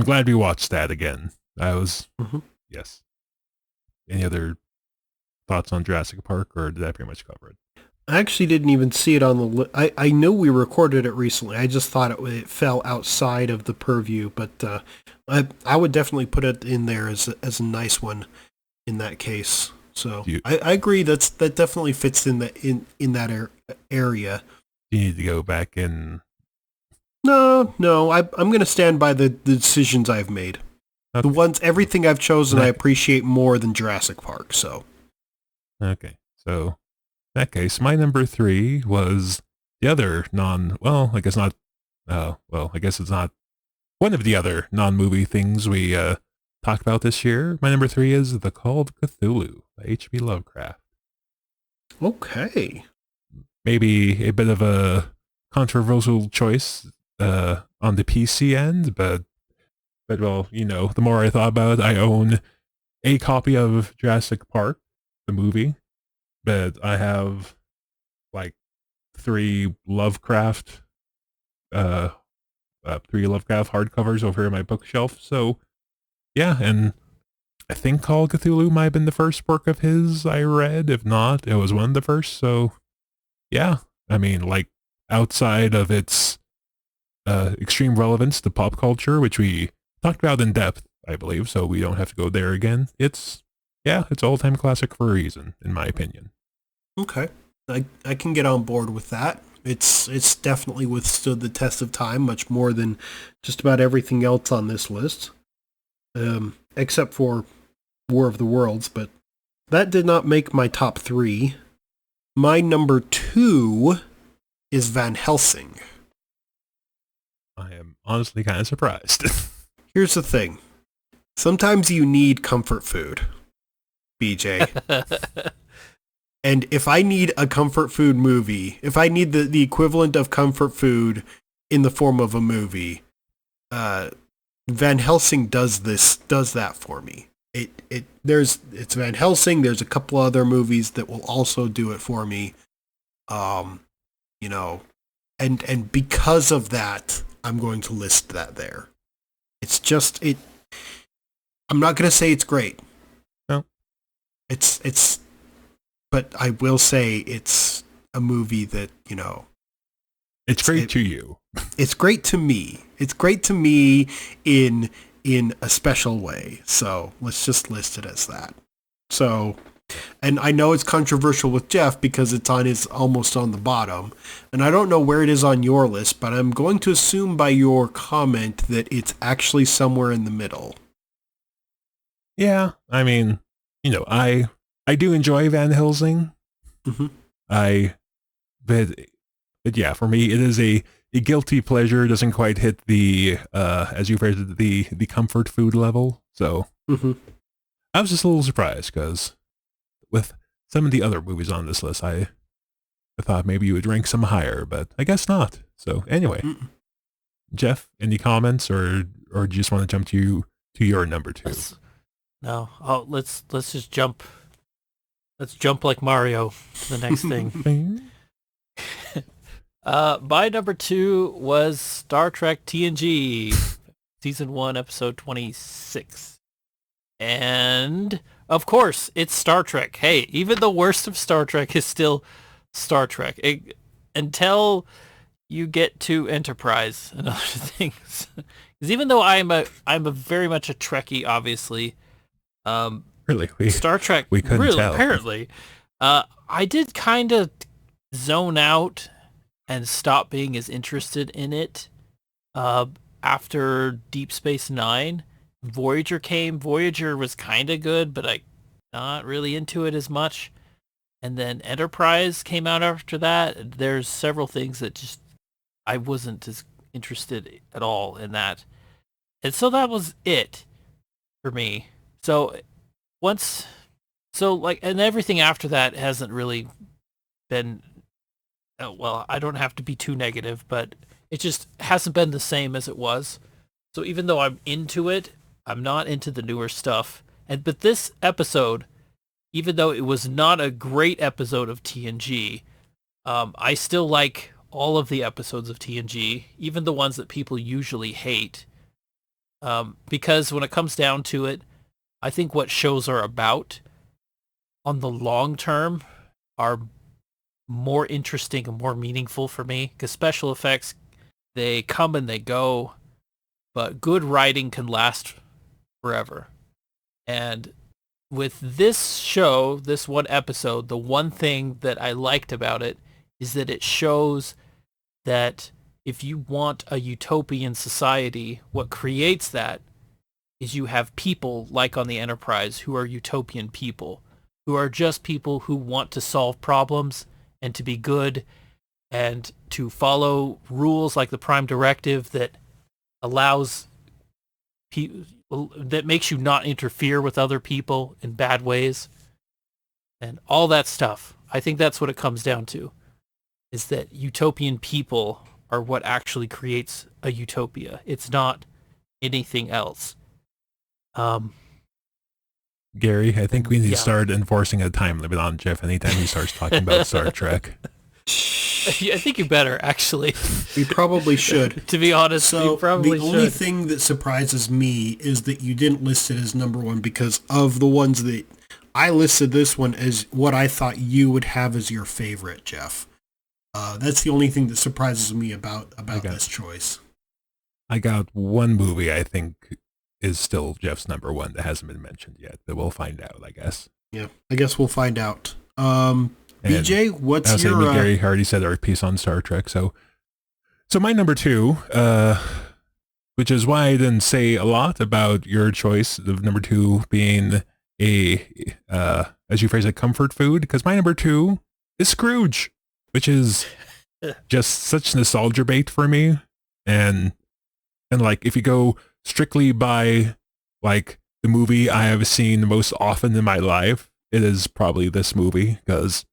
Speaker 1: glad we watched that again. Yes. Any other thoughts on Jurassic Park, or did I pretty much cover it?
Speaker 2: I actually didn't even see it on the list. I know we recorded it recently. I just thought it fell outside of the purview, but I would definitely put it in there as a nice one in that case. So I agree that definitely fits in that area.
Speaker 1: You need to go back and...
Speaker 2: No, I'm going to stand by the decisions I've made.
Speaker 1: Okay.
Speaker 2: Everything I've chosen, I appreciate more than Jurassic Park. So
Speaker 1: Okay, so in that case, my number 3 was the other I guess it's not one of the other non-movie things we talked about this year. My number 3 is The Call of Cthulhu by H.P. Lovecraft.
Speaker 2: Okay.
Speaker 1: Maybe a bit of a controversial choice on the PC end, but well, the more I thought about it, I own a copy of Jurassic Park, the movie, but I have like 3 Lovecraft hardcovers over my bookshelf. So yeah, and I think Call of Cthulhu might have been the first work of his I read. If not, it was one of the first. So yeah, I mean, like, outside of its extreme relevance to pop culture, which we talked about in depth, I believe, so we don't have to go there again. It's all-time classic for a reason, in my opinion.
Speaker 2: Okay. I can get on board with that. It's definitely withstood the test of time much more than just about everything else on this list. Except for War of the Worlds, but that did not make my top 3. My number 2 is Van Helsing.
Speaker 1: I am honestly kind of surprised.
Speaker 2: Here's the thing. Sometimes you need comfort food, BJ. And if I need a comfort food movie, if I need the equivalent of comfort food in the form of a movie, Van Helsing does that for me. It's Van Helsing. There's a couple other movies that will also do it for me. And because of that, I'm going to list that there. It's just I'm not going to say it's great.
Speaker 1: No.
Speaker 2: But I will say it's a movie that,
Speaker 1: it's great to you.
Speaker 2: It's great to me. It's great to me in a special way. So let's just list it as that. So, and I know it's controversial with Jeff because it's almost on the bottom. And I don't know where it is on your list, but I'm going to assume by your comment that it's actually somewhere in the middle.
Speaker 1: Yeah, I mean, I do enjoy Van Helsing.
Speaker 2: Mm-hmm.
Speaker 1: But yeah, for me, it is a guilty pleasure. It doesn't quite hit the, as you phrased it, the comfort food level. So I was just a little surprised because with some of the other movies on this list, I thought maybe you would rank some higher, but I guess not. So anyway, Jeff, any comments, or do you just want to jump to your number 2?
Speaker 3: No, let's just jump. Let's jump like Mario to the next thing. My number 2 was Star Trek TNG, Season 1, Episode 26. And, of course, it's Star Trek. Hey, even the worst of Star Trek is still Star Trek. Until you get to Enterprise and other things. Because even though I'm a very much a Trekkie, obviously,
Speaker 1: really,
Speaker 3: Star Trek,
Speaker 1: we couldn't
Speaker 3: really,
Speaker 1: tell.
Speaker 3: Apparently, I did kind of zone out and stop being as interested in it after Deep Space Nine. Voyager came. Voyager was kind of good, but I not really into it as much. And then Enterprise came out after that. There's several things that just I wasn't as interested at all in that. And so that was it for me. So and everything after that hasn't really been, well, I don't have to be too negative, but it just hasn't been the same as it was. So even though I'm into it, I'm not into the newer stuff. But this episode, even though it was not a great episode of TNG, I still like all of the episodes of TNG, even the ones that people usually hate. Because when it comes down to it, I think what shows are about on the long term are more interesting and more meaningful for me, because special effects, they come and they go, but good writing can last forever. And with this show, this one episode, the one thing that I liked about it is that it shows that if you want a utopian society, what creates that is you have people like on the Enterprise who are utopian people, who are just people who want to solve problems and to be good and to follow rules like the Prime Directive that allows that makes you not interfere with other people in bad ways and all that stuff. I think that's what it comes down to, is that utopian people are what actually creates a utopia. It's not anything else.
Speaker 1: Gary, I think we need
Speaker 3: Yeah.
Speaker 1: to start enforcing a time limit on Jeff anytime he starts talking about Star Trek.
Speaker 3: I think you better, actually.
Speaker 2: We probably should.
Speaker 3: To be honest,
Speaker 2: So
Speaker 3: you probably
Speaker 2: the only
Speaker 3: should.
Speaker 2: thing that surprises me is that you didn't list it as number one, because of the ones that I listed this one as what I thought you would have as your favorite, Jeff. That's the only thing that surprises me about this choice.
Speaker 1: I got one movie I think is still Jeff's number one that hasn't been mentioned yet, but we'll find out, I guess.
Speaker 2: Yeah, I guess we'll find out.
Speaker 1: And
Speaker 2: BJ, what's
Speaker 1: I was
Speaker 2: your...
Speaker 1: saying, Gary already said our piece on Star Trek, so my number two, which is why I didn't say a lot about your choice of number two being a, as you phrase it, comfort food, because my number two is Scrooge, which is just such nostalgia bait for me. And like, if you go strictly by like the movie I have seen the most often in my life, it is probably this movie, because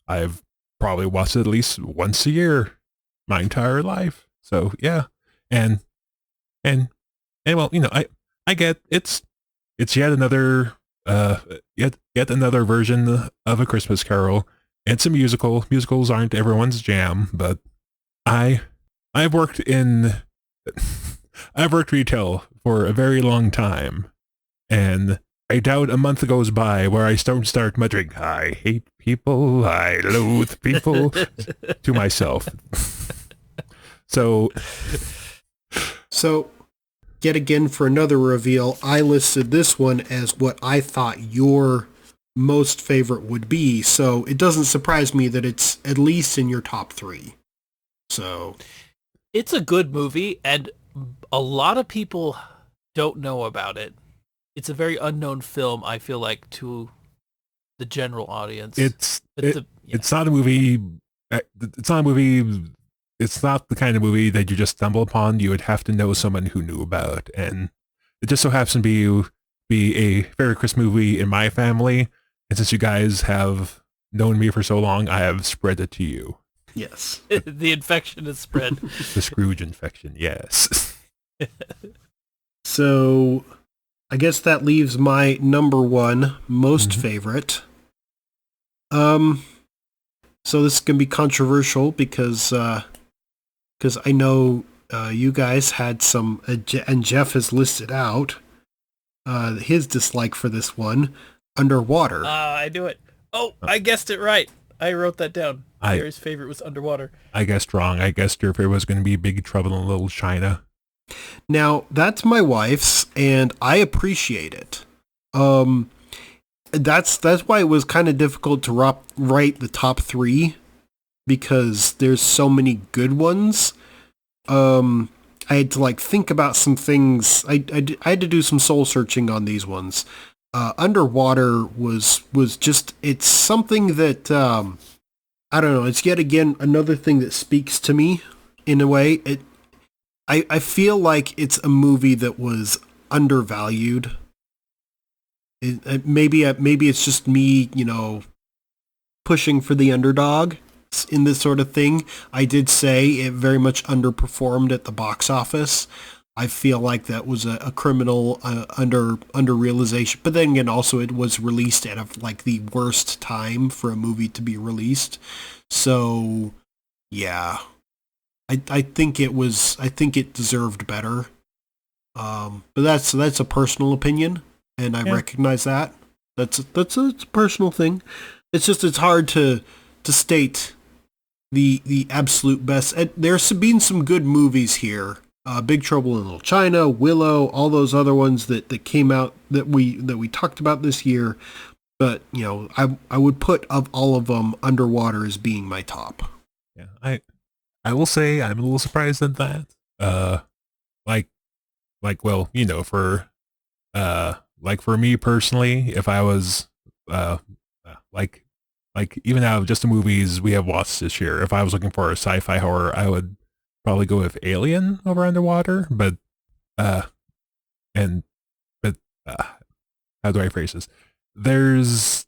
Speaker 1: I've probably watched it at least once a year my entire life. So yeah. And well, you know, I get it's yet another yet another version of A Christmas Carol. It's a musical. Musicals aren't everyone's jam, but I've worked retail for a very long time, and I doubt a month goes by where I don't start muttering, "I hate people, I loathe people," to myself. So,
Speaker 2: yet again, for another reveal, I listed this one as what I thought your most favorite would be, so it doesn't surprise me that it's at least in your top three. So
Speaker 3: It's a good movie, and a lot of people don't know about it. It's a very unknown film, I feel like, to the general audience.
Speaker 1: it's not a movie. It's not a movie. It's not the kind of movie that you just stumble upon. You would have to know someone who knew about, and it just so happens to be a favorite Christmas movie in my family. And since you guys have known me for so long, I have spread it to you.
Speaker 2: yes.
Speaker 3: The infection is spread.
Speaker 1: The Scrooge infection, yes.
Speaker 2: So I guess that leaves my number one most
Speaker 1: Mhm.
Speaker 2: favorite. So this is gonna be controversial because I know you guys had some, and Jeff has listed out his dislike for this one, Underwater.
Speaker 3: I knew it. Oh, I guessed it right. I wrote that down. Gary's favorite was Underwater.
Speaker 1: I guessed wrong. I guessed your favorite was going to be Big Trouble in Little China.
Speaker 2: Now, that's my wife's, and I appreciate it. That's why it was kind of difficult to write the top three, because there's so many good ones. I had to think about some things. I had to do some soul searching on these ones. Underwater was just, it's something that, I don't know, it's yet again another thing that speaks to me in a way. I feel like it's a movie that was undervalued. Maybe it's just me, pushing for the underdog in this sort of thing. I did say it very much underperformed at the box office. I feel like that was a criminal under realization. But then again, also it was released at the worst time for a movie to be released. So yeah, I think it deserved better. But that's a personal opinion, and I recognize that. That's a personal thing. It's just, it's hard to state the absolute best. There's been some good movies here. Big Trouble in Little China, Willow, all those other ones that came out that we talked about this year. But, I would put, of all of them, Underwater as being my top.
Speaker 1: Yeah, I will say I'm a little surprised at that. Well, for me personally, if I was even out of just the movies we have watched this year, if I was looking for a sci-fi horror, I would probably go with Alien over Underwater. But and but how do I phrase this? There's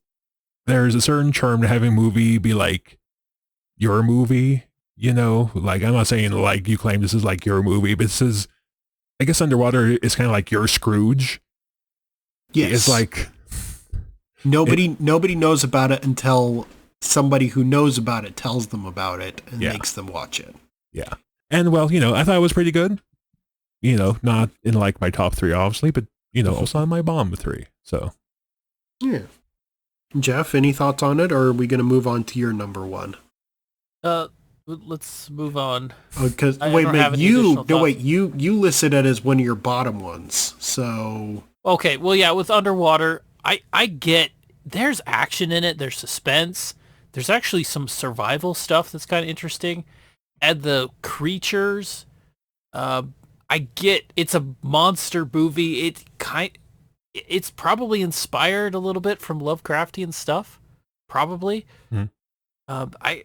Speaker 1: a certain charm to having a movie be like your movie, you know? Like, I'm not saying like you claim this is like your movie, but this is, I guess Underwater is kind of like your Scrooge.
Speaker 2: Yes.
Speaker 1: It's like
Speaker 2: nobody knows about it until somebody who knows about it tells them about it and
Speaker 1: Yeah.
Speaker 2: makes them watch it.
Speaker 1: Yeah. And well, you know, I thought it was pretty good. You know, not in like my top 3 obviously, but you know, also on my bomb 3. So
Speaker 2: Yeah. Jeff, any thoughts on it, or are we going to move on to your number 1?
Speaker 3: Let's move on.
Speaker 2: Because
Speaker 3: I
Speaker 2: wait,
Speaker 3: don't
Speaker 2: mate,
Speaker 3: have any additional thoughts.
Speaker 2: you listed it as one of your bottom ones. So
Speaker 3: Okay, well, yeah, with Underwater, I get there's action in it, there's suspense, there's actually some survival stuff that's kind of interesting, and the creatures. I get it's a monster movie. It's probably inspired a little bit from Lovecraftian stuff, probably.
Speaker 1: Mhm.
Speaker 3: I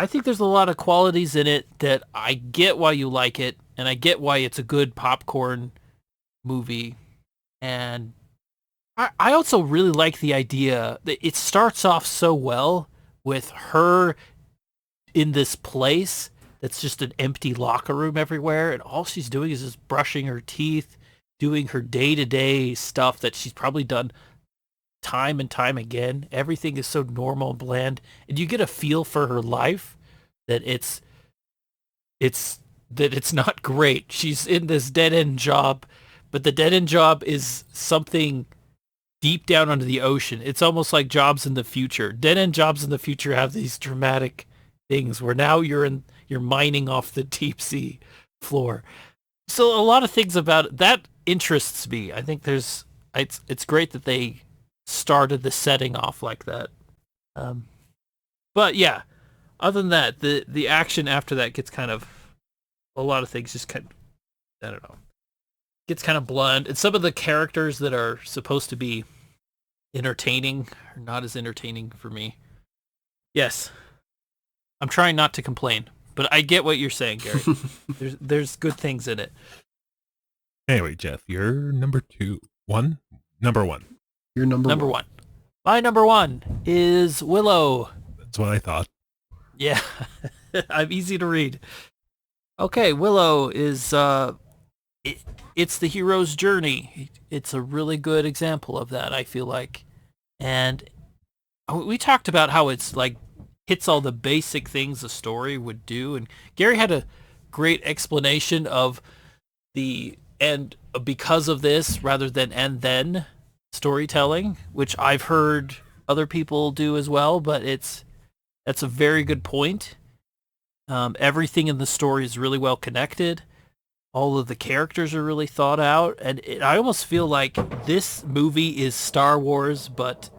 Speaker 3: think there's a lot of qualities in it that I get why you like it, and I get why it's a good popcorn movie. And I also really like the idea that it starts off so well with her in this place that's just an empty locker room everywhere, and all she's doing is just brushing her teeth, doing her day-to-day stuff that she's probably done time and time again. Everything is so normal and bland, and you get a feel for her life that it's not great. She's in this dead-end job, but the dead-end job is something deep down under the ocean. It's almost like jobs in the future. Dead-end jobs in the future have these dramatic things where now you're mining off the deep sea floor. So a lot of things about it, that interests me. I think it's great that they started the setting off like that. But yeah, other than that, the action after that gets kind of, a lot of things just kind of, I don't know, gets kind of bland. And some of the characters that are supposed to be entertaining are not as entertaining for me. Yes, I'm trying not to complain, but I get what you're saying, Gary. There's good things in it.
Speaker 1: anyway, Jeff, you're number 2. Number 1.
Speaker 2: your number
Speaker 3: one. My number 1 is Willow.
Speaker 1: That's what I thought.
Speaker 3: Yeah, I'm easy to read. Okay, Willow is it's the hero's journey. It's a really good example of that, I feel like. And we talked about how it's like hits all the basic things a story would do, and Gary had a great explanation of the and because of this rather than and then storytelling, which I've heard other people do as well, but that's a very good point. Everything in the story is really well connected. All of the characters are really thought out, and I almost feel like this movie is Star Wars, but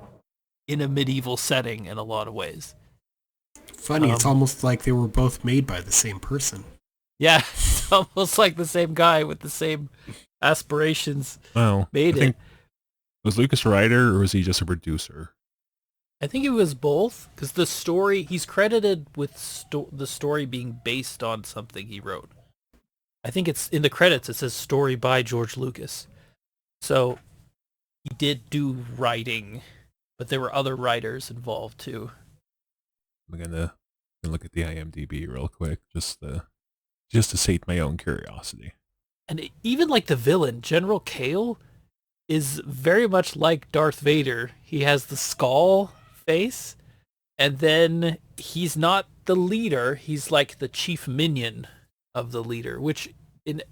Speaker 3: in a medieval setting in a lot of ways.
Speaker 2: Funny, it's almost like they were both made by the same person.
Speaker 3: Yeah, it's almost like the same guy with the same aspirations
Speaker 1: Well,
Speaker 3: made
Speaker 1: I
Speaker 3: it.
Speaker 1: think, was Lucas a writer or was he just a producer?
Speaker 3: I think it was both, because the story, he's credited with the story being based on something he wrote. I think it's in the credits, it says story by George Lucas. So he did do writing, but there were other writers involved too.
Speaker 1: I'm gonna look at the IMDb real quick, just to sate my own curiosity.
Speaker 3: And even like the villain, General Kale, is very much like Darth Vader. He has the skull face, and then he's not the leader. He's like the chief minion of the leader, which in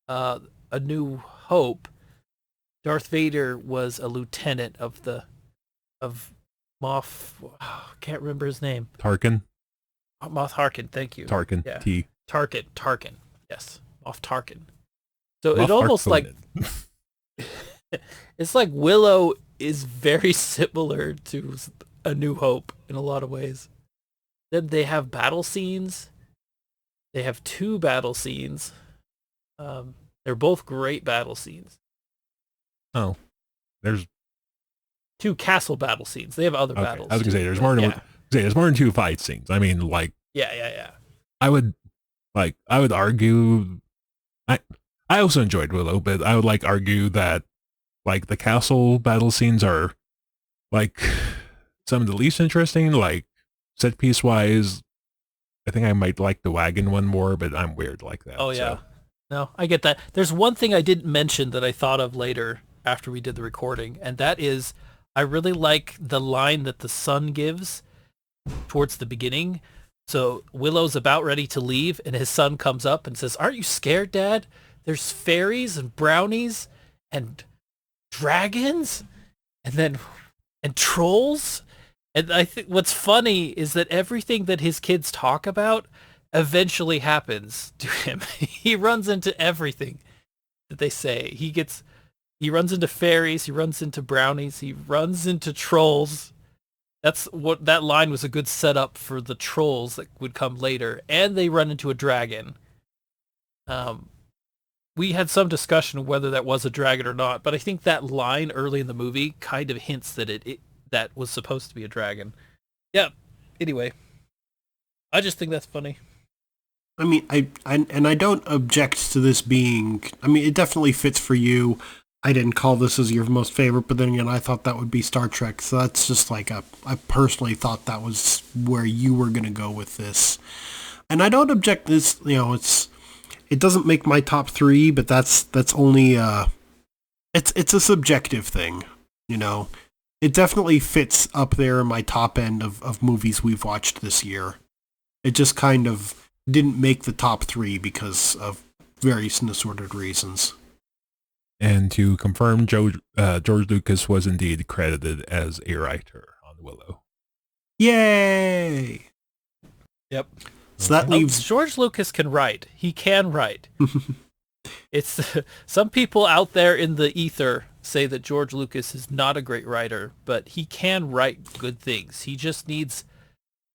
Speaker 3: A New Hope, Darth Vader was a lieutenant of Moff. Can't remember his name.
Speaker 1: Tarkin?
Speaker 3: Moff Tarkin. Thank you.
Speaker 1: Tarkin.
Speaker 3: Yeah.
Speaker 1: T.
Speaker 3: Tarkin. Yes, Moff Tarkin. So
Speaker 1: Moff
Speaker 3: it almost like
Speaker 1: Harkonnen.
Speaker 3: it's like Willow is very similar to A New Hope in a lot of ways. Then they have battle scenes. They have 2 battle scenes. They're both great battle scenes.
Speaker 1: Oh, there's
Speaker 3: 2 castle battle scenes. They have other
Speaker 1: okay.
Speaker 3: battles.
Speaker 1: I was gonna say
Speaker 3: too,
Speaker 1: there's
Speaker 3: but
Speaker 1: more than
Speaker 3: yeah.
Speaker 1: there's more than 2 fight scenes. I mean, like
Speaker 3: Yeah.
Speaker 1: I would argue. I also enjoyed Willow, but I would like argue that like the castle battle scenes are like some of the least interesting. Like set piece wise, I think I might like the wagon one more, but I'm weird like that.
Speaker 3: Oh yeah.
Speaker 1: So.
Speaker 3: No, I get that. There's one thing I didn't mention that I thought of later after we did the recording, and that is I really like the line that the son gives towards the beginning. So Willow's about ready to leave, and his son comes up and says, "Aren't you scared, Dad? There's fairies and brownies and dragons and trolls." And I think what's funny is that everything that his kids talk about eventually happens to him. He runs into everything that they say. He runs into fairies, he runs into brownies, he runs into trolls. That's what that line was, a good setup for the trolls that would come later, and they run into a dragon. We had some discussion of whether that was a dragon or not, but I think that line early in the movie kind of hints that that was supposed to be a dragon. Yeah. Anyway, I just think that's funny.
Speaker 2: I mean, I don't object to this being. I mean, it definitely fits for you. I didn't call this as your most favorite, but then again, I thought that would be Star Trek. So that's just like I personally thought that was where you were gonna go with this, and I don't object. This, it doesn't make my top 3, but that's only it's a subjective thing, It definitely fits up there in my top end of movies we've watched this year. It just kind of didn't make the top 3 because of various and assorted reasons.
Speaker 1: And to confirm, George Lucas was indeed credited as a writer on Willow.
Speaker 2: Yay!
Speaker 3: Yep.
Speaker 2: So that leaves...
Speaker 3: George Lucas can write. He can write. It's some people out there in the ether say that George Lucas is not a great writer, but he can write good things. He just needs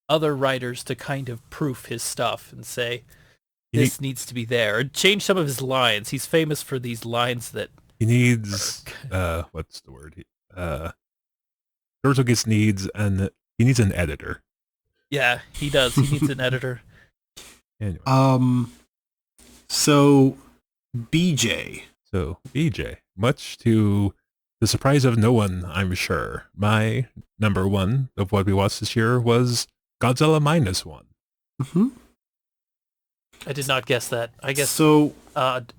Speaker 3: other writers to kind of proof his stuff and say, this needs to be there. Or change some of his lines. He's famous for these lines that...
Speaker 1: He needs... what's the word? George Lucas needs an editor.
Speaker 3: Yeah, he does. He needs an editor.
Speaker 1: Anyway.
Speaker 2: So, BJ.
Speaker 1: Much to the surprise of no one, I'm sure, my number 1 of what we watched this year was Godzilla -1.
Speaker 2: Mm-hmm.
Speaker 3: I did not guess that. I guess
Speaker 2: so.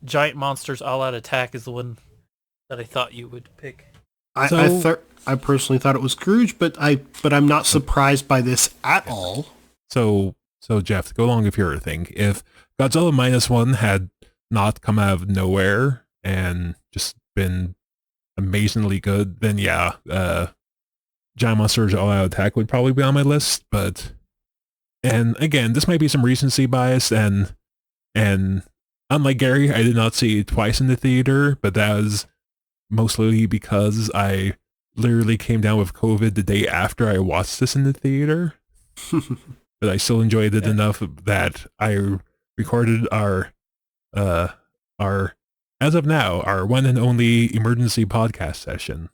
Speaker 3: Giant Monsters All Out Attack is the one that I thought you would pick.
Speaker 2: I personally thought it was Scrooge, but I'm not surprised by this at all.
Speaker 1: So Jeff, to go along with your thing, if Godzilla -1 had not come out of nowhere and just been amazingly good, then yeah, Giant Monsters All Out Attack would probably be on my list. And again, this might be some recency bias, and unlike Gary, I did not see it twice in the theater, but that was mostly because I literally came down with COVID the day after I watched this in the theater. But I still enjoyed it enough that I recorded our as of now, our one and only emergency podcast session.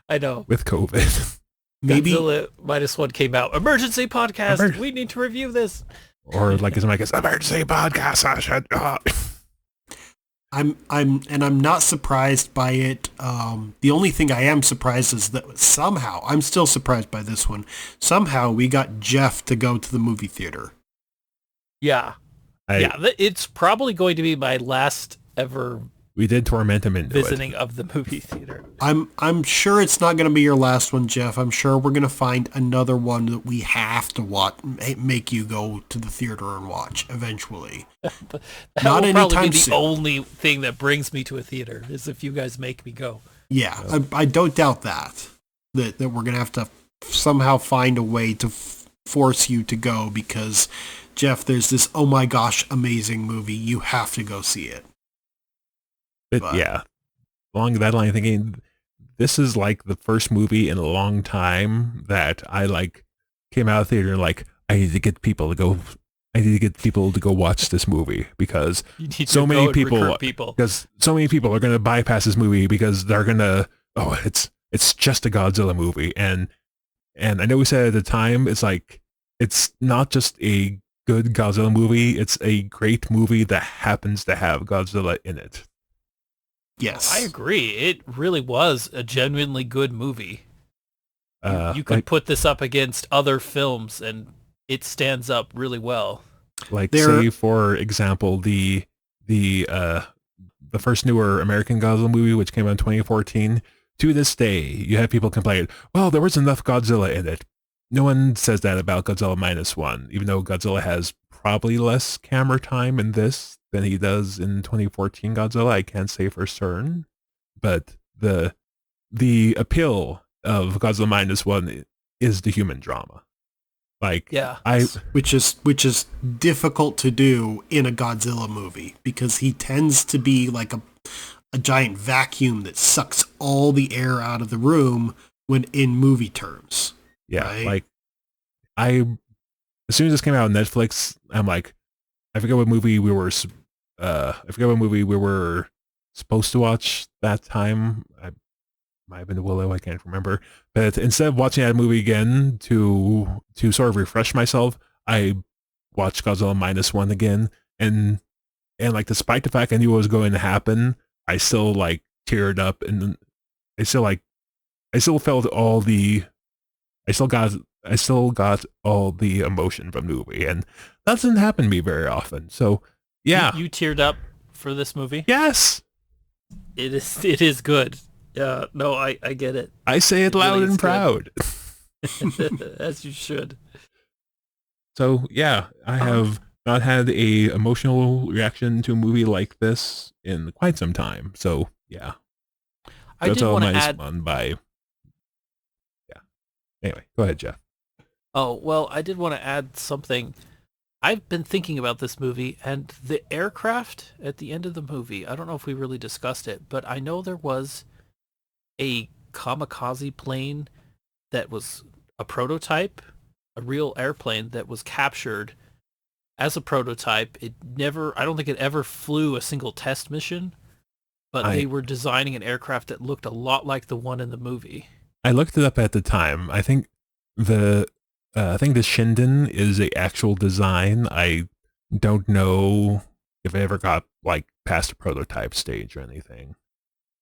Speaker 3: I know.
Speaker 1: With COVID.
Speaker 2: Maybe
Speaker 3: Godzilla -1 came out. Emergency podcast. We need to review this.
Speaker 1: Or like it's emergency podcast session.
Speaker 2: I'm not surprised by it. The only thing I am surprised is that somehow, I'm still surprised by this one. Somehow we got Jeff to go to the movie theater.
Speaker 3: Yeah. It's probably going to be my last ever
Speaker 1: We did torment him into
Speaker 3: visiting of the movie theater.
Speaker 2: I'm sure it's not going to be your last one, Jeff. I'm sure we're going to find another one that we have to watch, make you go to the theater and watch eventually.
Speaker 3: That
Speaker 2: not
Speaker 3: will probably
Speaker 2: anytime
Speaker 3: be the
Speaker 2: soon.
Speaker 3: only thing that brings me to a theater is if you guys make me go.
Speaker 2: Yeah, I don't doubt that we're going to have to somehow find a way to force you to go because, Jeff, there's this oh my gosh amazing movie. You have to go see it.
Speaker 1: But yeah, along that line, thinking this is like the first movie in a long time that I like came out of the theater and like I need to get people to go watch this movie because so many people are going to bypass this movie because they're going to it's just a Godzilla movie and I know we said at the time it's like it's not just a good Godzilla movie. It's a great movie that happens to have Godzilla in it.
Speaker 2: Yes.
Speaker 3: I agree. It really was a genuinely good movie. You could
Speaker 1: Like,
Speaker 3: put this up against other films and it stands up really well.
Speaker 1: like
Speaker 2: There-
Speaker 1: say for example, the first newer American Godzilla movie, which came out in 2014. To this day, you have people complain, well, there wasn't enough Godzilla in it. No one says that about Godzilla -1, even though Godzilla has probably less camera time in this than he does in 2014 Godzilla. I can't say for certain, but the appeal of Godzilla -1 is the human drama. Like,
Speaker 3: Yeah.
Speaker 2: which is difficult to do in a Godzilla movie because he tends to be like a giant vacuum that sucks all the air out of the room when in movie terms.
Speaker 1: yeah,
Speaker 2: Right.
Speaker 1: like as soon as this came out on Netflix, I'm like, I forget what movie we were supposed to watch that time. I might have been Willow, I can't remember. But instead of watching that movie again to sort of refresh myself, I watched Godzilla -1 again, and like despite the fact I knew what was going to happen, I still like teared up, and I still felt all the I still got all the emotion from the movie, and that doesn't happen to me very often. So yeah,
Speaker 3: You teared up for this movie?
Speaker 1: yes,
Speaker 3: It is good. Yeah, no, I get it.
Speaker 1: I say it
Speaker 3: It really
Speaker 1: loud
Speaker 3: is
Speaker 1: and
Speaker 3: good.
Speaker 1: proud.
Speaker 3: As you should.
Speaker 1: So yeah, I have not had a emotional reaction to a movie like this in quite some time. So yeah,
Speaker 3: I did
Speaker 1: Godzilla
Speaker 3: want to add
Speaker 1: -1 by Anyway, go ahead, Jeff.
Speaker 3: Oh, well, I did want to add something. I've been thinking about this movie and the aircraft at the end of the movie. I don't know if we really discussed it, but I know there was a kamikaze plane that was a prototype, a real airplane that was captured as a prototype. I don't think it ever flew a single test mission, but they were designing an aircraft that looked a lot like the one in the movie.
Speaker 1: I looked it up at the time. I think the Shinden is a actual design. I don't know if it ever got like past the prototype stage or anything.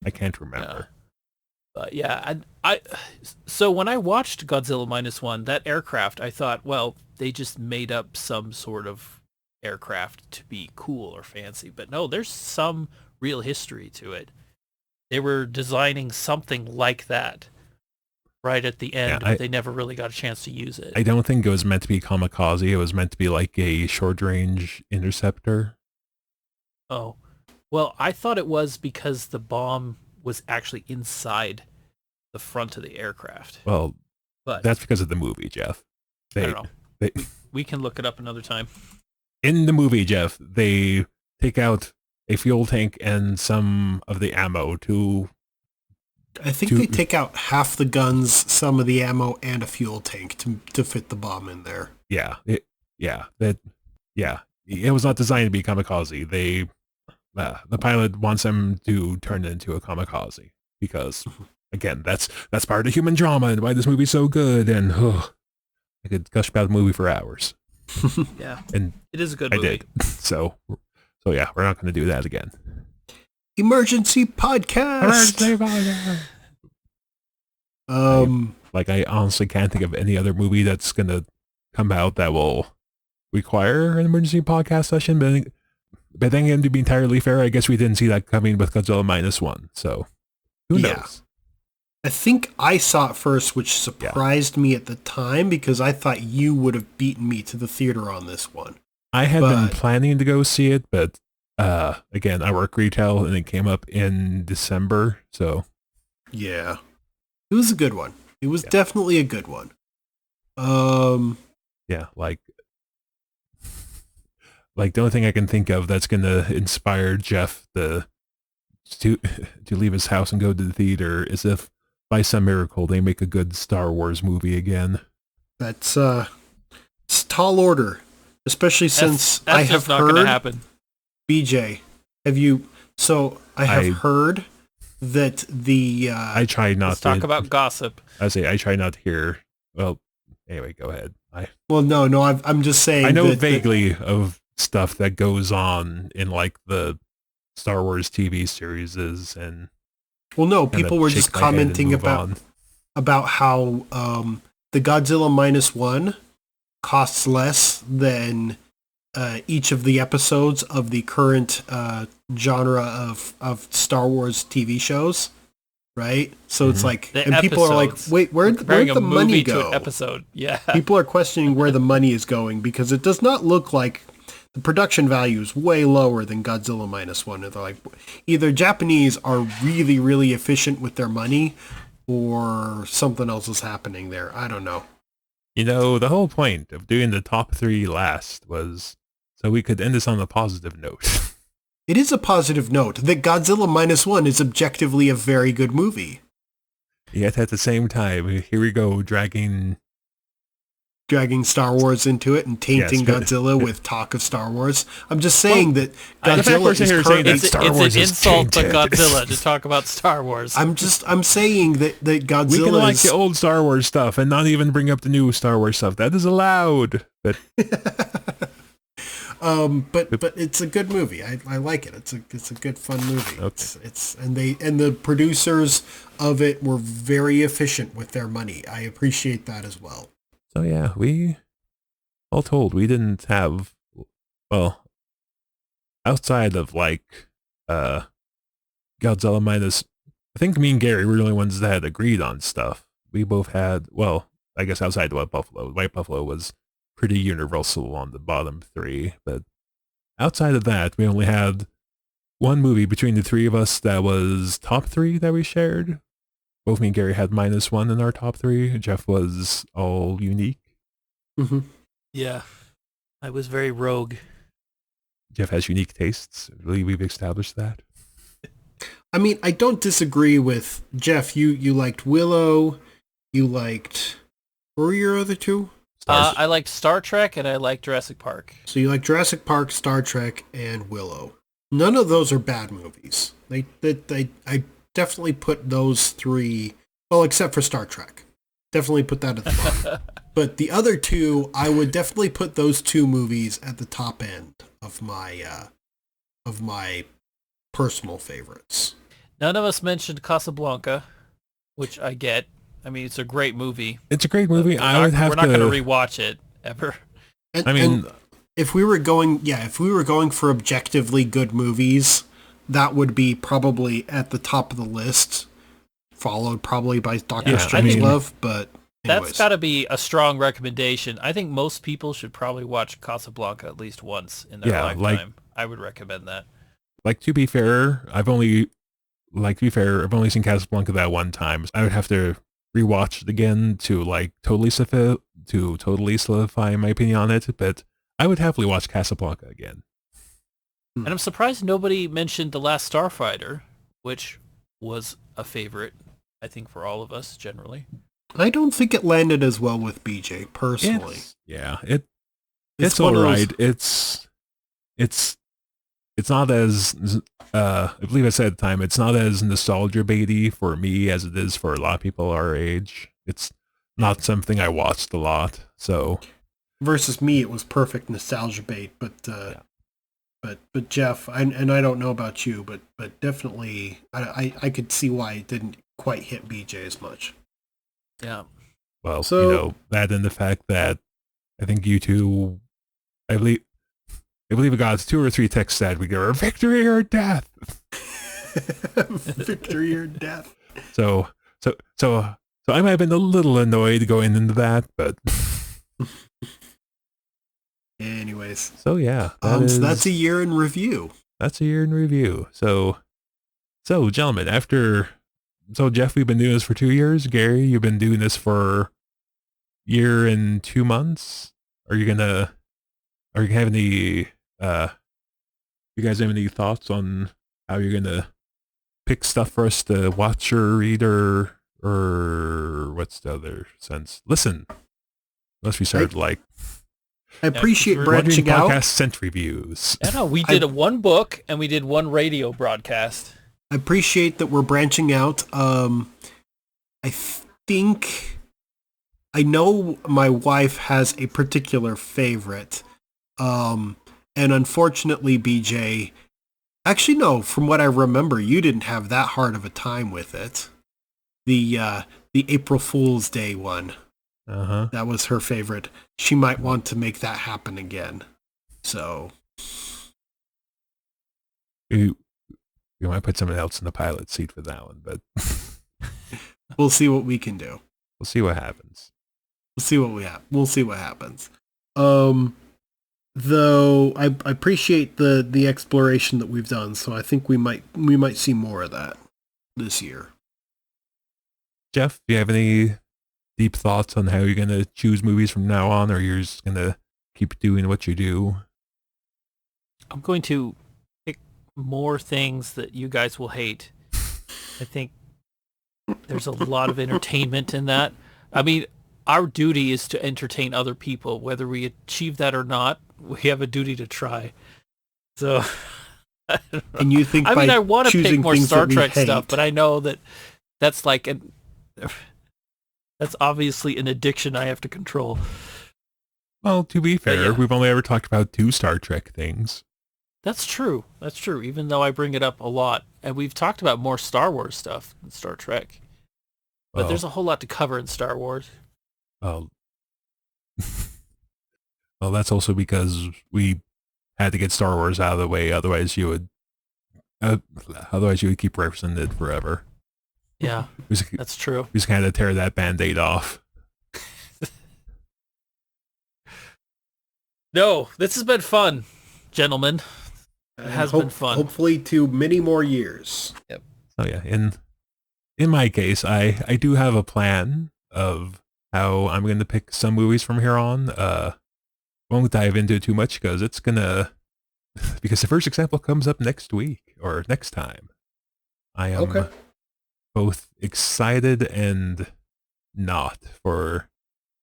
Speaker 1: I can't remember.
Speaker 3: But yeah, so when I watched Godzilla -1, that aircraft, I thought, well, they just made up some sort of aircraft to be cool or fancy. But no, there's some real history to it. They were designing something like that right at the end, but they never really got a chance to use it.
Speaker 1: I don't think it was meant to be kamikaze. It was meant to be like a short-range interceptor.
Speaker 3: Oh, well, I thought it was because the bomb was actually inside the front of the aircraft.
Speaker 1: Well,
Speaker 3: But
Speaker 1: that's because of the movie, Jeff.
Speaker 3: I don't know. We can look it up another time.
Speaker 1: In the movie, Jeff, they take out a fuel tank and some of the ammo to...
Speaker 2: I think they take out half the guns, some of the ammo, and a fuel tank to fit the bomb in there.
Speaker 1: Yeah. It was not designed to be kamikaze. The pilot wants them to turn it into a kamikaze because, again, that's part of the human drama and why this movie's so good. And I could gush about the movie for hours.
Speaker 3: Yeah,
Speaker 1: And
Speaker 3: it is a good
Speaker 1: I
Speaker 3: movie.
Speaker 1: did. So yeah, we're not going to do that again.
Speaker 2: Emergency podcast.
Speaker 1: Like, I honestly can't think of any other movie that's going to come out that will require an emergency podcast session. But then again, to be entirely fair, I guess we didn't see that coming with Godzilla -1. So who knows?
Speaker 2: I think I saw it first, which surprised me at the time because I thought you would have beaten me to the theater on this one.
Speaker 1: I had been planning to go see it, but again, I work retail and it came up in December. So
Speaker 2: yeah, it was a good one. It was definitely a good one.
Speaker 1: Yeah, like the only thing I can think of that's going to inspire Jeff to leave his house and go to the theater is if by some miracle they make a good Star Wars movie again.
Speaker 2: That's it's tall order, especially since
Speaker 3: that's
Speaker 2: I have
Speaker 3: just not going to
Speaker 2: heard.
Speaker 3: happen.
Speaker 2: BJ, have you? So I have heard that the.
Speaker 1: I try not
Speaker 3: Let's
Speaker 1: to
Speaker 3: talk about gossip.
Speaker 1: I try not to hear. Well, anyway, go ahead.
Speaker 2: Well, no, I'm just saying.
Speaker 1: I know
Speaker 2: that
Speaker 1: vaguely of stuff that goes on in like the Star Wars TV series and
Speaker 2: well, no,
Speaker 1: kinda
Speaker 2: people were
Speaker 1: shake
Speaker 2: just
Speaker 1: my head and
Speaker 2: commenting
Speaker 1: move
Speaker 2: about
Speaker 1: on.
Speaker 2: how the Godzilla -1 costs less than each of the episodes of the current genre of Star Wars TV shows, right? So it's
Speaker 1: Mhm.
Speaker 2: like,
Speaker 3: The
Speaker 2: and people are like,
Speaker 3: episodes.
Speaker 2: wait, where'd
Speaker 3: Comparing
Speaker 2: the
Speaker 3: a
Speaker 2: money
Speaker 3: movie
Speaker 2: go?
Speaker 3: to an episode. Yeah.
Speaker 2: People are questioning where the money is going because it does not look like the production value is way lower than Godzilla -1. And they're like, either Japanese are really, really efficient with their money or something else is happening there. I don't know.
Speaker 1: You know, the whole point of doing the top 3 last was so we could end this on a positive note.
Speaker 2: It is a positive note that Godzilla -1 is objectively a very good movie.
Speaker 1: Yet at the same time, here we go dragging
Speaker 2: Star Wars into it and tainting
Speaker 1: Yes, but-
Speaker 2: Godzilla with talk of Star Wars. I'm just saying that
Speaker 1: the fact
Speaker 2: Godzilla
Speaker 1: we're
Speaker 2: is
Speaker 1: sitting here saying
Speaker 2: currently...
Speaker 1: that Star
Speaker 3: It's
Speaker 1: Wars
Speaker 3: an
Speaker 1: is
Speaker 3: insult to
Speaker 1: tainted.
Speaker 3: Godzilla to talk about Star Wars.
Speaker 2: I'm saying that Godzilla
Speaker 1: We can like
Speaker 2: is...
Speaker 1: the old Star Wars stuff and not even bring up the new Star Wars stuff. That is allowed. But
Speaker 2: but it's a good movie. I like it. It's a good fun movie.
Speaker 1: Okay.
Speaker 2: It's and the producers of it were very efficient with their money. I appreciate that as well.
Speaker 1: so yeah, we all told we didn't have well outside of like Godzilla minus I think me and Gary were the only ones that had agreed on stuff. We both had well, I guess outside of White Buffalo was pretty universal on the bottom 3, but outside of that, we only had one movie between the 3 of us that was top 3 that we shared. Both me and Gary had -1 in our top 3. Jeff was all unique.
Speaker 2: Mm-hmm.
Speaker 3: Yeah. I was very rogue.
Speaker 1: Jeff has unique tastes. I believe we've established that.
Speaker 2: I mean, I don't disagree with Jeff. You liked Willow. You liked... What were your other two?
Speaker 3: I liked Star Trek and I liked Jurassic Park.
Speaker 2: So you like Jurassic Park, Star Trek, and Willow. None of those are bad movies. I definitely put those 3, well, except for Star Trek. Definitely put that at the bottom. But the other 2, I would definitely put those 2 movies at the top end of my personal favorites.
Speaker 3: None of us mentioned Casablanca, which I get. I mean, it's a great movie.
Speaker 1: It's a great movie.
Speaker 3: We're not going to
Speaker 1: to
Speaker 3: rewatch it ever.
Speaker 2: And,
Speaker 1: I mean,
Speaker 2: and if we were going for objectively good movies, that would be probably at the top of the list, followed probably by Doctor
Speaker 1: Yeah,
Speaker 2: Strangelove. But anyways.
Speaker 3: That's got to be a strong recommendation. I think most people should probably watch Casablanca at least once in their lifetime. I would recommend that.
Speaker 1: like to be fair, I've only seen Casablanca that one time. I would have to rewatch it again to like totally solidify my opinion on it, but I would happily watch Casablanca again.
Speaker 3: And I'm surprised nobody mentioned The Last Starfighter, which was a favorite, I think, for all of us generally.
Speaker 2: I don't think it landed as well with BJ personally.
Speaker 1: It's
Speaker 2: one
Speaker 1: all
Speaker 2: of those-
Speaker 1: right. It's not as I believe I said at the time, it's not as nostalgia baity for me as it is for a lot of people our age. It's not something I watched a lot. So
Speaker 2: Versus me, it was perfect nostalgia bait. But Jeff, and I don't know about you, but definitely I could see why it didn't quite hit BJ as much.
Speaker 3: Yeah.
Speaker 1: well,
Speaker 2: So-
Speaker 1: that and the fact that I think you two, I believe it got 2 or 3 texts that we go victory or death.
Speaker 2: Victory or death.
Speaker 1: So I might have been a little annoyed going into that, but
Speaker 2: Anyways,
Speaker 1: so yeah,
Speaker 2: so that's a year in review.
Speaker 1: That's a year in review. So gentlemen, Jeff, we've been doing this for 2 years. Gary, you've been doing this for a year and 2 months. Are you have any, you guys have any thoughts on how you're gonna pick stuff for us to watch or read or what's the other sense? Listen. Unless we started
Speaker 2: I appreciate
Speaker 3: we're
Speaker 2: branching
Speaker 1: podcast
Speaker 2: out.
Speaker 1: scent reviews.
Speaker 3: I know, we did one book and we did one radio broadcast.
Speaker 2: I appreciate that we're branching out. I think I know my wife has a particular favorite. And unfortunately, BJ, actually no, from what I remember, you didn't have that hard of a time with it. The April Fool's Day one.
Speaker 1: Uh-huh.
Speaker 2: That was her favorite. She might want to make that happen again. So
Speaker 1: You might put someone else in the pilot seat for that one, but
Speaker 2: we'll see what we can do.
Speaker 1: we'll see what happens.
Speaker 2: We'll see what happens. Though I appreciate the exploration that we've done, so I think we might see more of that this year.
Speaker 1: Jeff, do you have any deep thoughts on how you're going to choose movies from now on, or you're just going to keep doing what you do?
Speaker 3: I'm going to pick more things that you guys will hate. I think there's a lot of entertainment in that. I mean, our duty is to entertain other people. Whether we achieve that or not, we have a duty to try. So,
Speaker 2: and you think
Speaker 3: I mean, I want to pick more Star Trek
Speaker 2: hate,
Speaker 3: stuff, but I know that that's like that's obviously an addiction I have to control.
Speaker 1: Well, to be fair,
Speaker 3: yeah.
Speaker 1: we've only ever talked about 2 Star Trek things.
Speaker 3: That's true. That's true. Even though I bring it up a lot, and we've talked about more Star Wars stuff than Star Trek, but there's a whole lot to cover in Star Wars.
Speaker 1: Oh. Well, that's also because we had to get Star Wars out of the way. Otherwise, you would keep referencing it forever.
Speaker 3: Yeah, that's true.
Speaker 1: We just kind of tear that Band-Aid off.
Speaker 3: No, this has been fun, gentlemen. It has been fun.
Speaker 2: Hopefully to many more years.
Speaker 3: Yep.
Speaker 1: So yeah, in my case, I do have a plan of how I'm going to pick some movies from here on. Won't dive into it too much because the first example comes up next week or next time. I am both excited and not for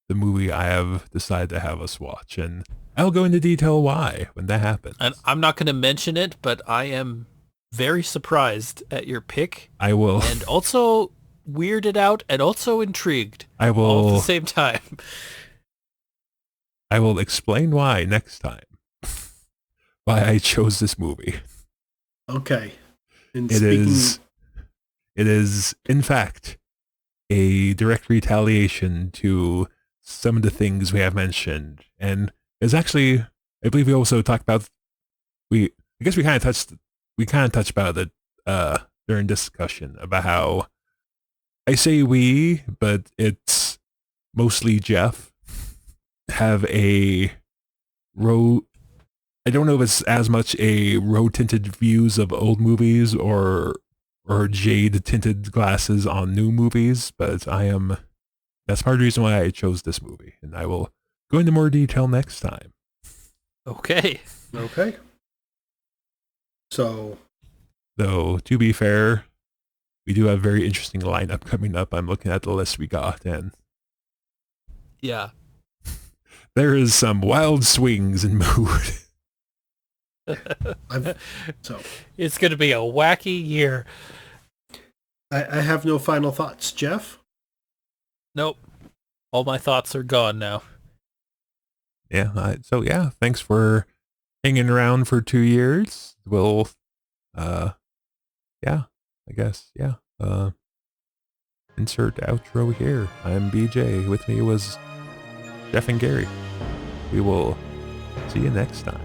Speaker 1: the movie I have decided to have us watch, and I'll go into detail why when that happens.
Speaker 3: And I'm not going to mention it, but I am very surprised at your pick.
Speaker 1: I will,
Speaker 3: and also weirded out and also intrigued.
Speaker 1: I will
Speaker 3: all at the same time.
Speaker 1: I will explain why next time. Why I chose this movie.
Speaker 2: Okay.
Speaker 1: It is in fact a direct retaliation to some of the things we have mentioned, and it's actually, I believe we also talked about, I guess we kind of touched about it during discussion about how I say we, but it's mostly Jeff, have a I don't know if it's as much a rose-tinted views of old movies or jade-tinted glasses on new movies, but that's part of the reason why I chose this movie, and I will go into more detail next time.
Speaker 3: Okay.
Speaker 2: So,
Speaker 1: though, to be fair, we do have a very interesting lineup coming up. I'm looking at the list we got, and
Speaker 3: yeah,
Speaker 1: there is some wild swings in mood.
Speaker 3: It's going to be a wacky year.
Speaker 2: I have no final thoughts. Jeff?
Speaker 3: Nope. All my thoughts are gone now.
Speaker 1: Yeah. Thanks for hanging around for 2 years. We'll, I guess, insert outro here. I'm BJ. With me was Jeff and Gary. We will see you next time.